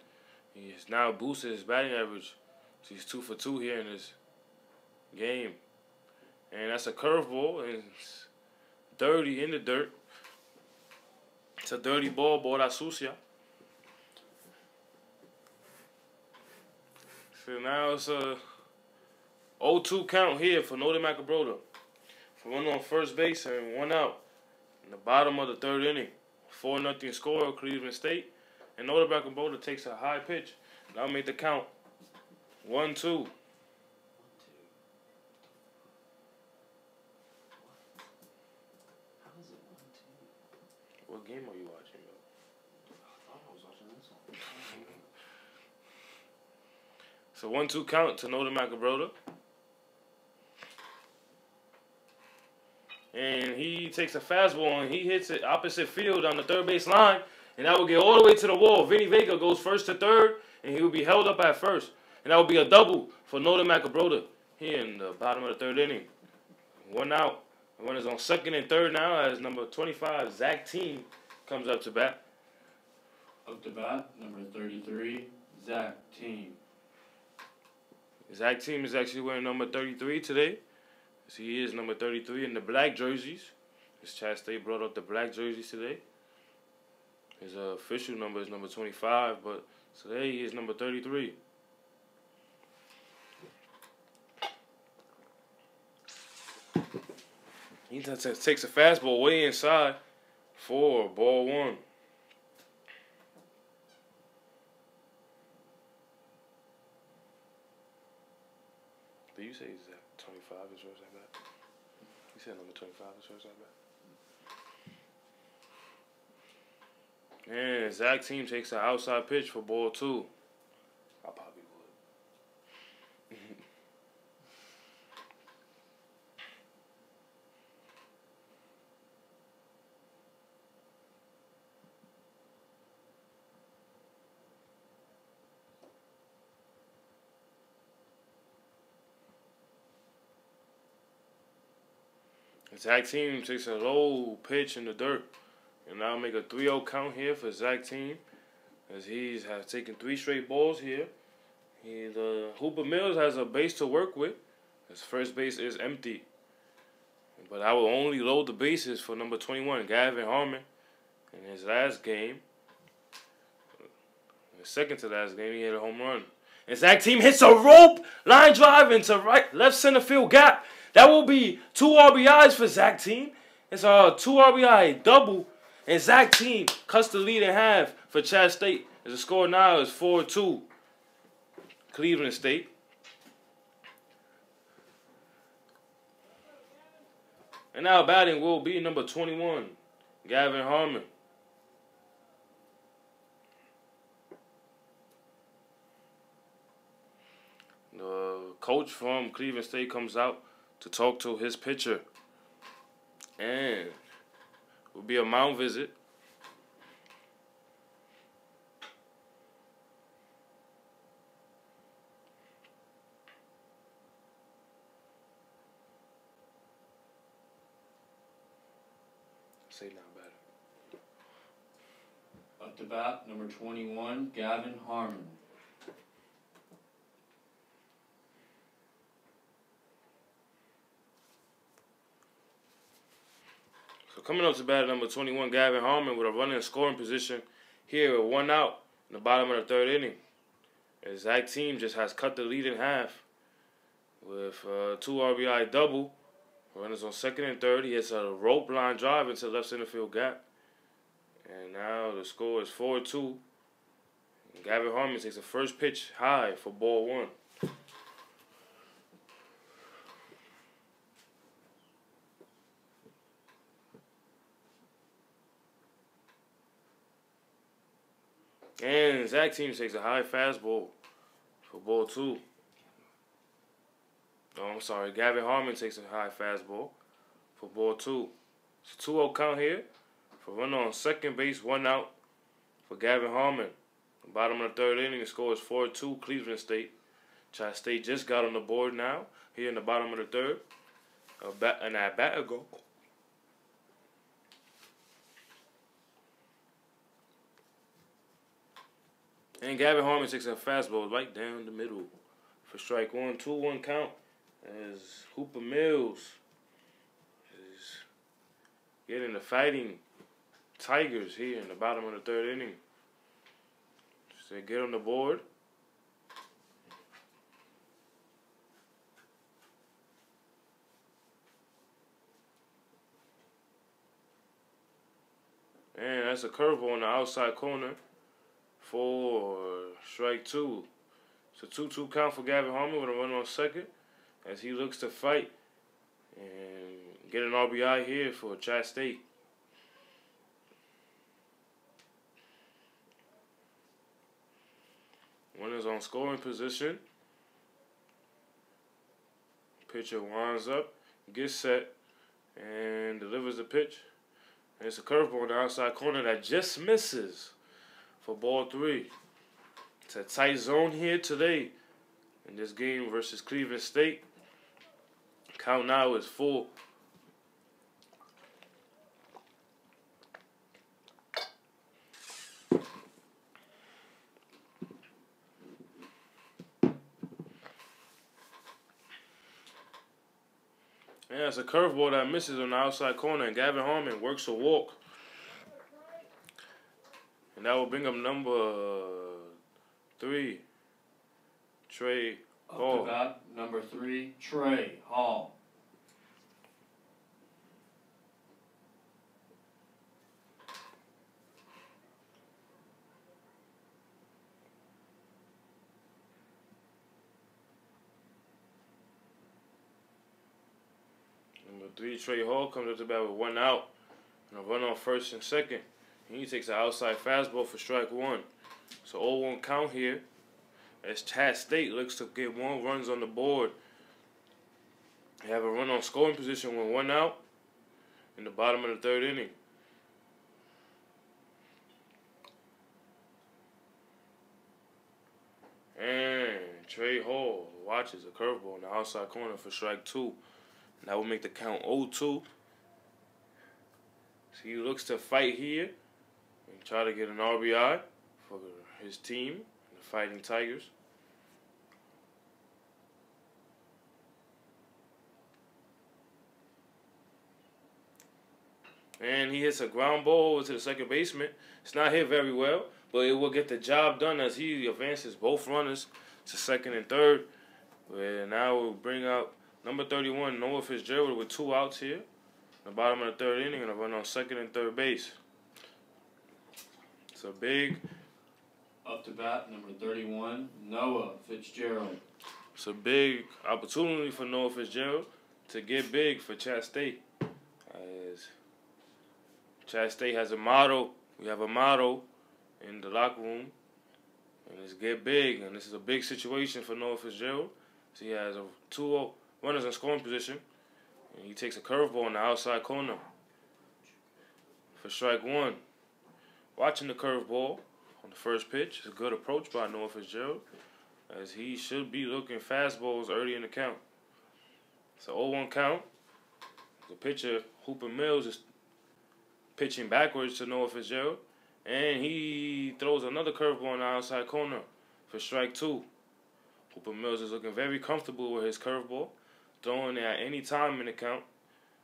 He has now boosted his batting average, so he's 2 for 2 here in this game. And that's a curveball, and it's dirty in the dirt. It's a dirty ball, bola sucia. So now it's a 0-2 count here for Nolan Macabrota. For 1 on first base and 1 out in the bottom of the 3rd inning. 4-0 score, Cleveland State. And Nolan Macabrota takes a high pitch. Now make the count 1-2. What game are you watching, bro?
I thought I was watching this one.
So 1-2 count to Nolan Macabrota. And he takes a fastball and he hits it opposite field on the 3rd base line. And that will get all the way to the wall. Vinny Vega goes first to 3rd and he will be held up at first. And that will be a double for Nolan Macabrota here in the bottom of the 3rd inning. 1 out. The runners on 2nd and 3rd now as number 25, Zach Team, comes up to bat.
Up to bat, number 33, Zach Team.
Zach Team is actually wearing number 33 today. So he is number 33 in the black jerseys. His Chat State brought up the black jerseys today. His official number is number 25, but today he is number 33. He takes a fastball way inside for ball 1. Did you say Zach 25 is yours like that? You said number 25 is yours like that? And Zach Team takes an outside pitch for ball 2. I probably would. Zach Team takes a low pitch in the dirt. And now make a 3-0 count here for Zach Team, as he has taken 3 straight balls here. Hooper Mills has a base to work with. His first base is empty. But I will only load the bases for number 21, Gavin Harmon, in his last game. The second to last game, he hit a home run. And Zach Team hits a rope line drive into left center field gap. That will be 2 RBIs for Zach Team. It's a 2 RBI double. And Zach Team cuts the lead in half for Chattanooga State. As the score now is 4-2. Cleveland State. And now batting will be number 21, Gavin Harmon. The coach from Cleveland State comes out to talk to his pitcher. And it will be a mound visit. Say now, batter.
Up to bat, number 21, Gavin Harmon.
So coming up to bat, number 21, Gavin Harmon, with a runner in scoring position here with 1 out in the bottom of the 3rd inning. As Zach Team just has cut the lead in half with a 2 RBI double. Runners on 2nd and 3rd. He hits a rope line drive into left center field gap. And now the score is 4-2. Gavin Harmon takes the first pitch high for ball 1. And Zach Team takes a high fastball for ball 2. Oh, I'm sorry. Gavin Harmon takes a high fastball for ball 2. It's a 2-0 count here for runner on 2nd base, 1 out for Gavin Harmon. The bottom of the 3rd inning, the score is 4-2 Cleveland State. Chattanooga State just got on the board now here in the bottom of the 3rd. An at-bat ago. And Gavin Harmon takes a fastball right down the middle for strike 1. 2-1 count as Hooper Mills is getting the Fighting Tigers here in the bottom of the 3rd inning. So they get on the board. And that's a curveball on the outside corner for strike 2. It's a 2-2 count for Gavin Harmon with a run on 2nd as he looks to fight and get an RBI here for Chattanooga State. Runners on scoring position. Pitcher winds up, gets set, and delivers the pitch. And it's a curveball on the outside corner that just misses for ball 3. It's a tight zone here today in this game versus Cleveland State. Count now is full. Yeah, it's a curveball that misses on the outside corner, and Gavin Harmon works a walk. And that will bring up number 3, Trey Hall.
Up to bat, number 3, Trey Hall.
Number 3, Trey Hall, comes up to bat with 1 out and a run on 1st and 2nd. And he takes an outside fastball for strike 1. So 0-1 count here as Chattanooga State looks to get 1 runs on the board. They have a run on scoring position with 1 out in the bottom of the 3rd inning. And Trey Hall watches a curveball in the outside corner for strike 2. And that will make the count 0-2 He looks to fight here and try to get an RBI for his team, the Fighting Tigers. And he hits a ground ball to the second baseman. It's not hit very well, but it will get the job done as he advances both runners to second and third. Where now we'll bring out number 31, Noah Fitzgerald, with 2 outs here. In the bottom of the third inning, and a run on second and third base. It's a big...
Up to bat, number 31, Noah Fitzgerald.
It's a big opportunity for Noah Fitzgerald to get big for Chat State. As Chat State has a motto. We have a motto in the locker room, and it's get big. And this is a big situation for Noah Fitzgerald. So he has 2 runners in scoring position, and he takes a curveball in the outside corner for strike 1. Watching the curveball on the first pitch is a good approach by Noah Fitzgerald, as he should be looking fastballs early in the count. It's an 0-1 count. The pitcher, Hooper Mills, is pitching backwards to Noah Fitzgerald, and he throws another curveball in the outside corner for strike 2. Hooper Mills is looking very comfortable with his curveball, throwing it at any time in the count.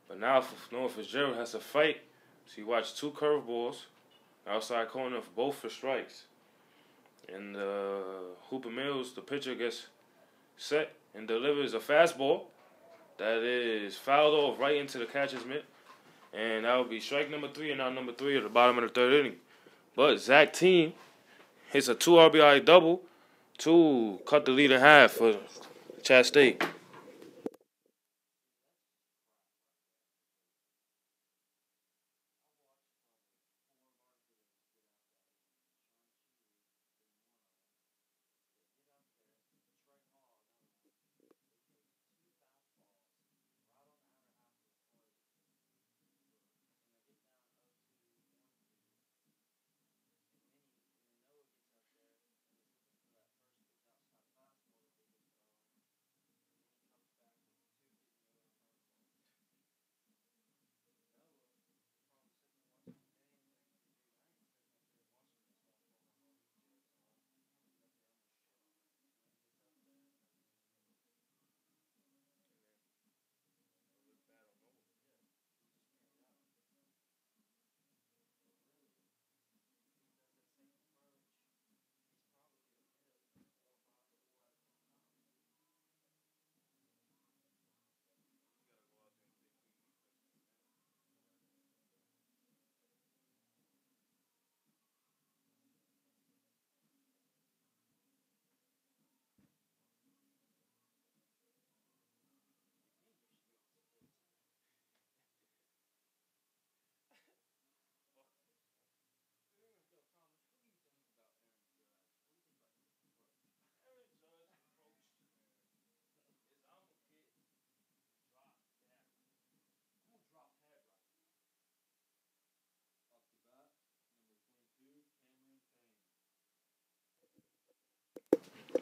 But now Noah Fitzgerald has to fight. So he watched 2 curveballs outside corner for both for strikes. And Hooper Mills, the pitcher, gets set and delivers a fastball that is fouled off right into the catcher's mitt. And that would be strike number 3 and now number 3 at the bottom of the third inning. But Zach Team hits a 2 RBI double to cut the lead in half for Chat State.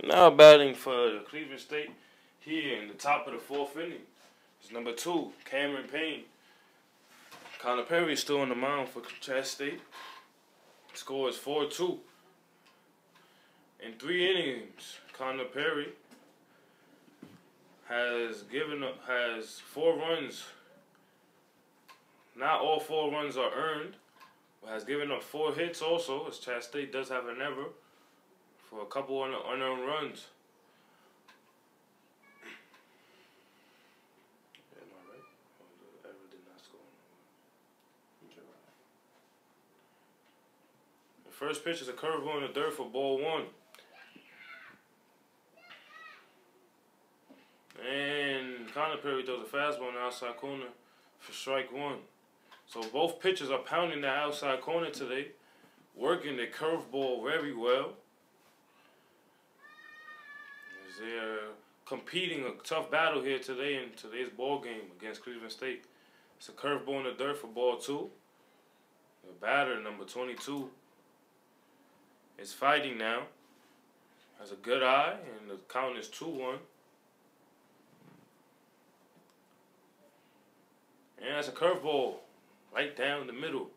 Now batting for Cleveland State here in the top of the 4th inning is number 2, Cameron Payne. Connor Perry is still on the mound for Chat State. Score is 4-2. In 3 innings, Connor Perry has 4 runs. Not all 4 runs are earned, but has given up 4 hits also, as Chat State does have an error for a couple unearned runs. Am I right? The error did not score. The first pitch is a curveball in the dirt for ball 1. And Connor Perry throws a fastball in the outside corner for strike 1. So both pitchers are pounding the outside corner today, working the curveball very well. As they're competing a tough battle here today in today's ball game against Cleveland State. It's a curveball in the dirt for ball 2. The batter, number 22, is fighting now. Has a good eye, and the count is 2-1. And that's a curveball right down the middle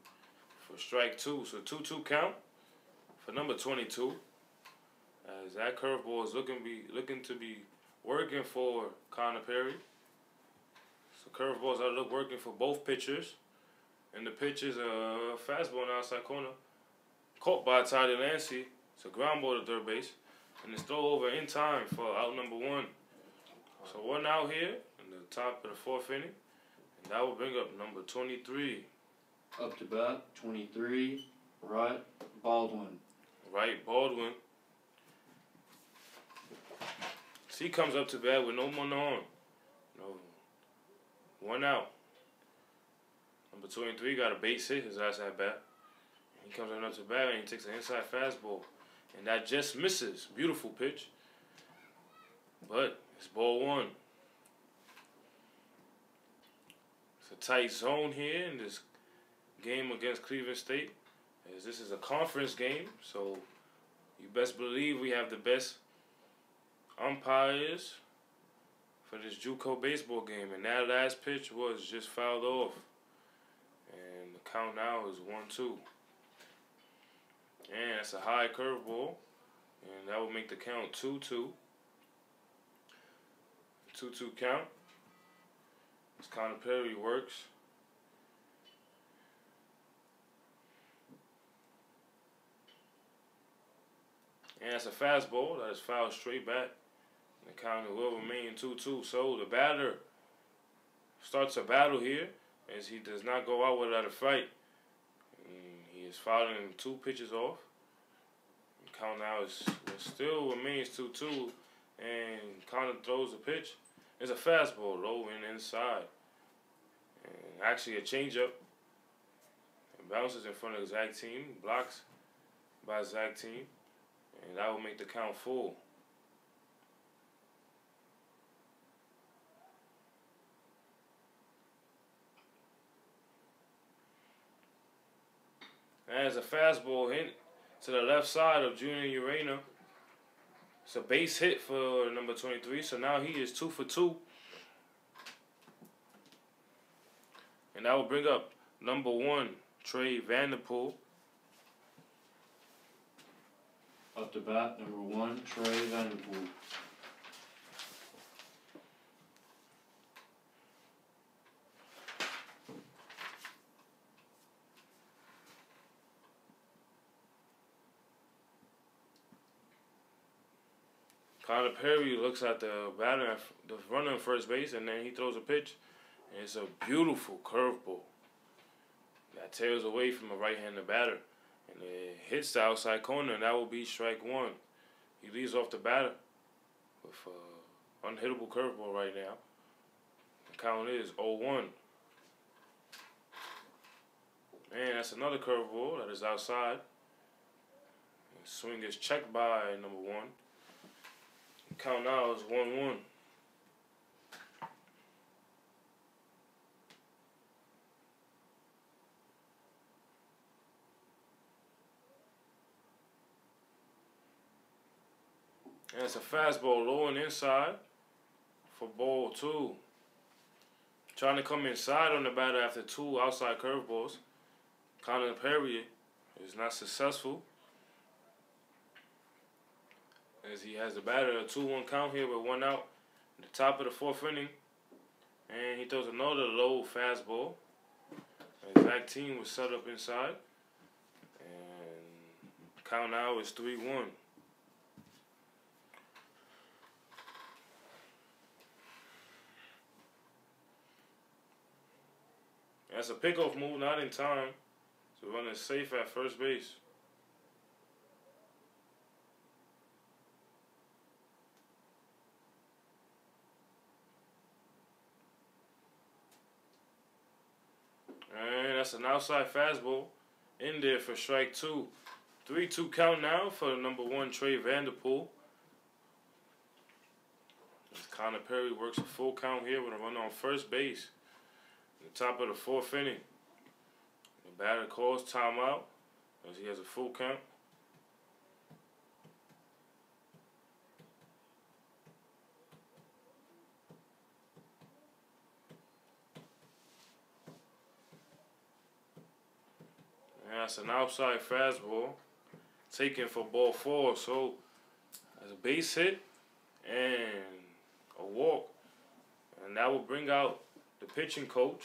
for strike 2. So 2-2 count for number 22. As that curveball is looking to be working for Connor Perry. So curveballs are working for both pitchers. And the pitch is a fastball in the outside corner. Caught by Tyler Lancey. It's a ground ball to third base. And it's throw over in time for out number 1. So 1 out here in the top of the 4th inning. And that will bring up number 23.
Up to bat, 23, Wright Baldwin.
Wright Baldwin. So he comes up to bat with no one on. No. 1 out. Number 23 got a base hit his last at bat. He comes up to bat and he takes an inside fastball. And that just misses. Beautiful pitch. But it's ball 1. It's a tight zone here in this game against Cleveland State. As this is a conference game, so you best believe we have the best umpires for this JUCO baseball game. And that last pitch was just fouled off. And the count now is 1-2. And it's a high curveball. And that will make the count 2-2. 2-2 count. As Connor Perry works. And it's a fastball that is fouled straight back. The count will remain 2-2. So the batter starts a battle here as he does not go out without a fight. And he is fouling 2 pitches off. The count now still remains 2-2. And Connor throws the pitch. It's a fastball low and inside. And actually a changeup. It bounces in front of Zach Team. Blocks by Zach Team. And that will make the count full. And as a fastball hit to the left side of Junior Urena. It's a base hit for number 23. So now he is 2 for 2. And that will bring up number 1, Trey Vanderpool.
Up to bat, number 1, Trey Vanderpool.
Connor Perry looks at the batter, the runner on first base, and then he throws a pitch. And it's a beautiful curveball that tails away from a right-handed batter. And it hits the outside corner, and that will be strike 1. He leads off the batter with an unhittable curveball right now. The count is 0-1. And that's another curveball that is outside. The swing is checked by number 1. The count now is 1-1. And it's a fastball low and inside for ball 2. Trying to come inside on the batter after 2 outside curveballs. Connor Perry is not successful. As he has the batter a 2-1 count here with 1 out at the top of the 4th inning. And he throws another low fastball. And Zach Team was set up inside. And count now is 3-1. That's a pickoff move, not in time. So running safe at first base. And that's an outside fastball in there for strike 2. 3-2 count now for number 1, Trey Vanderpool. As Connor Perry works a full count here with a runner on first base. At the top of the 4th inning. The batter calls timeout as he has a full count. That's an outside fastball taken for ball 4. So as a base hit and a walk. And that will bring out the pitching coach,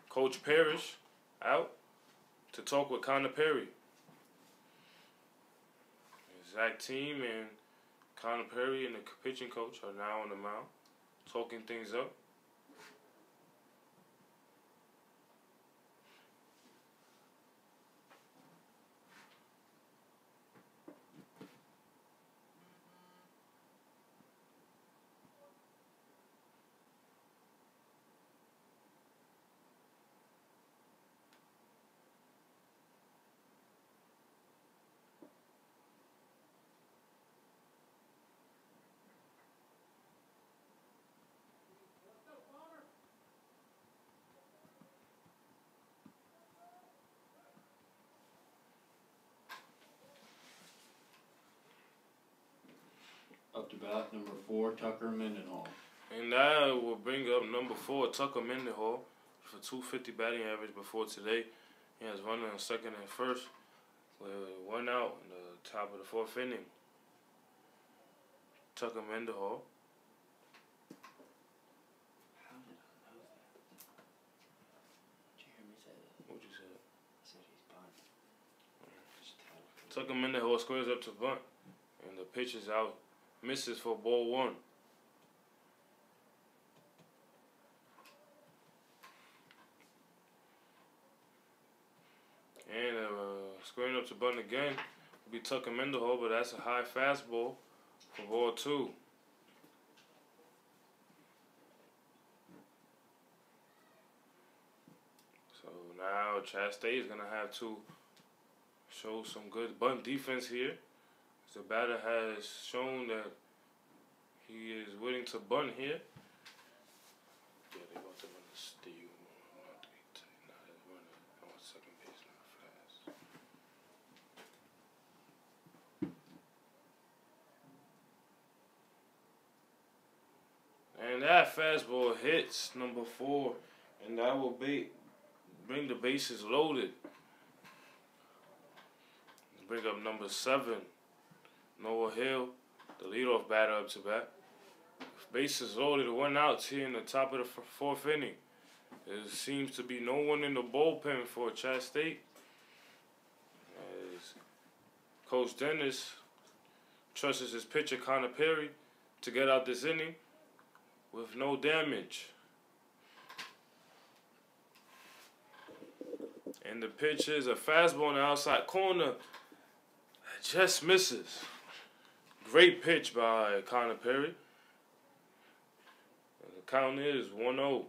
Coach Parrish, out to talk with Connor Perry. Zach Team and Connor Perry and the pitching coach are now on the mound, talking things up.
Up to bat, number 4, Tucker Mendenhall.
And that will bring up number 4, Tucker Mendenhall, for 250 batting average before today. He has runner on second and first with 1 out in the top of the 4th inning. Tucker Mendenhall.
How did I know that? Did you hear me say that?
What you said?
I said he's bunt. Just tell him.
Tucker Mendenhall squares up to bunt, and the pitch is out. Misses for ball 1. And squaring up to bunt again will be Tucker Mendenhall, but that's a high fastball for ball 2. So now Chat State is going to have to show some good bunt defense here. The batter has shown that he is willing to bunt here. Yeah, they about to run the steal. Not his runner. I want second base, not fast. And that fastball hits number 4, and that will bring the bases loaded. Bring up number 7. Noah Hill, the leadoff batter, up to bat. Bases loaded, 1 out here in the top of the 4th inning. There seems to be no one in the bullpen for Chat State, as Coach Dennis trusts his pitcher Connor Perry to get out this inning with no damage. And the pitch is a fastball in the outside corner that just misses. Great pitch by Connor Perry. The count is 1-0.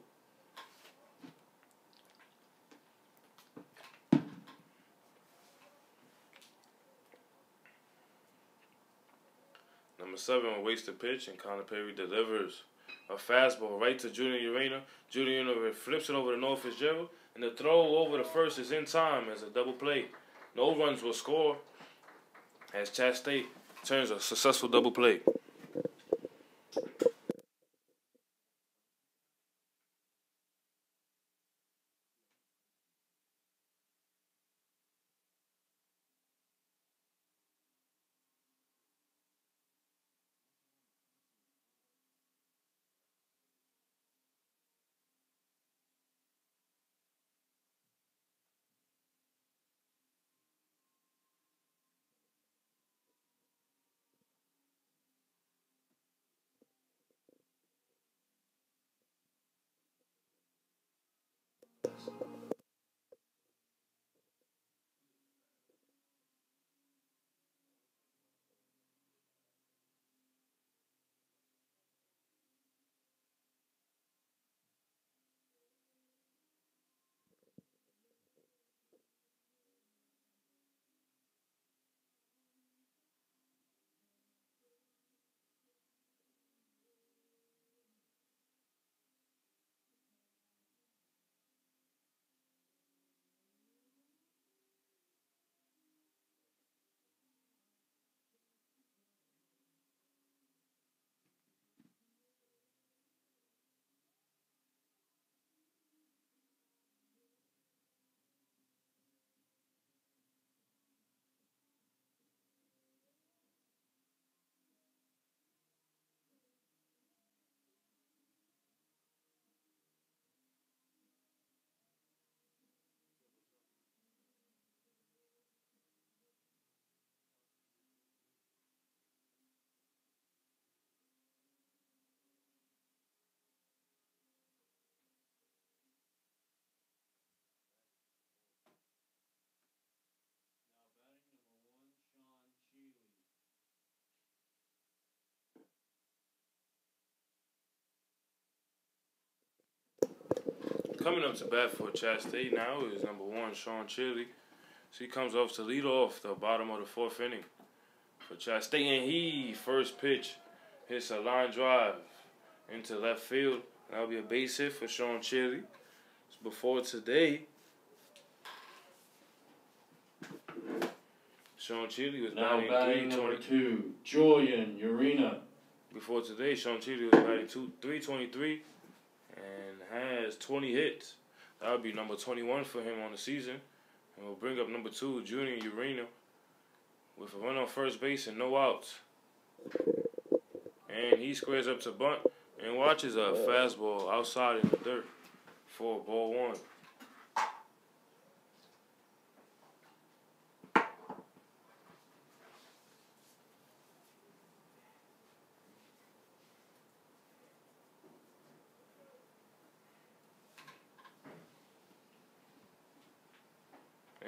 Number 7 wastes the pitch, and Connor Perry delivers a fastball right to Junior Urena. Junior Urena flips it over to Noah Fitzgerald, and the throw over the first is in time as a double play. No runs will score as Chat State turns a successful double play. coming up to bat for Chat State now is number 1, Sean Chili. So he comes off to lead off the bottom of the 4th inning for Chat State. And he, first pitch, hits a line drive into left field. That'll be a base hit for Sean Chili. Before today, Sean Chili was
Now batting number 2, Julian Urena.
Before today, Sean Chili was batting 323 and has 20 hits. That would be number 21 for him on the season. And we'll bring up number 2, Julian Urena, with a run on first base and no outs. And he squares up to bunt and watches a fastball outside in the dirt for ball 1.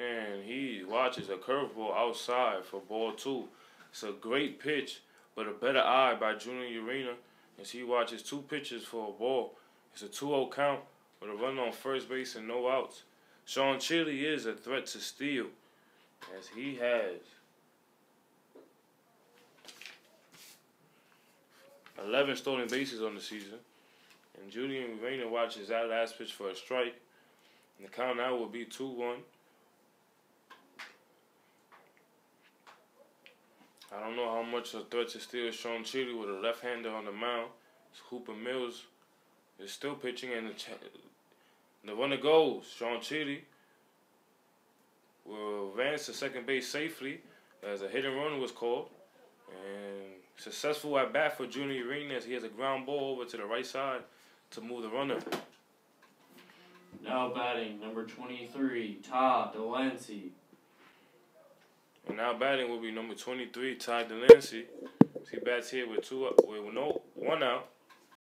And he watches a curveball outside for ball 2. It's a great pitch, but a better eye by Julian Urena as he watches 2 pitches for a ball. It's a 2-0 count with a run on first base and no outs. Sean Chili is a threat to steal as he has 11 stolen bases on the season. And Julian Urena watches that last pitch for a strike. And the count now will be 2-1. I don't know how much a threat to steal is Sean Chili with a left-hander on the mound. Hooper Mills is still pitching, and the runner goes. Sean Chili will advance to second base safely as a hit and run was called. And successful at bat for Junior Urena as he has a ground ball over to the right side to move the runner.
Now batting number 23, Todd Delancey.
And now batting will be number 23, Ty Delancey. He bats here with 1 out.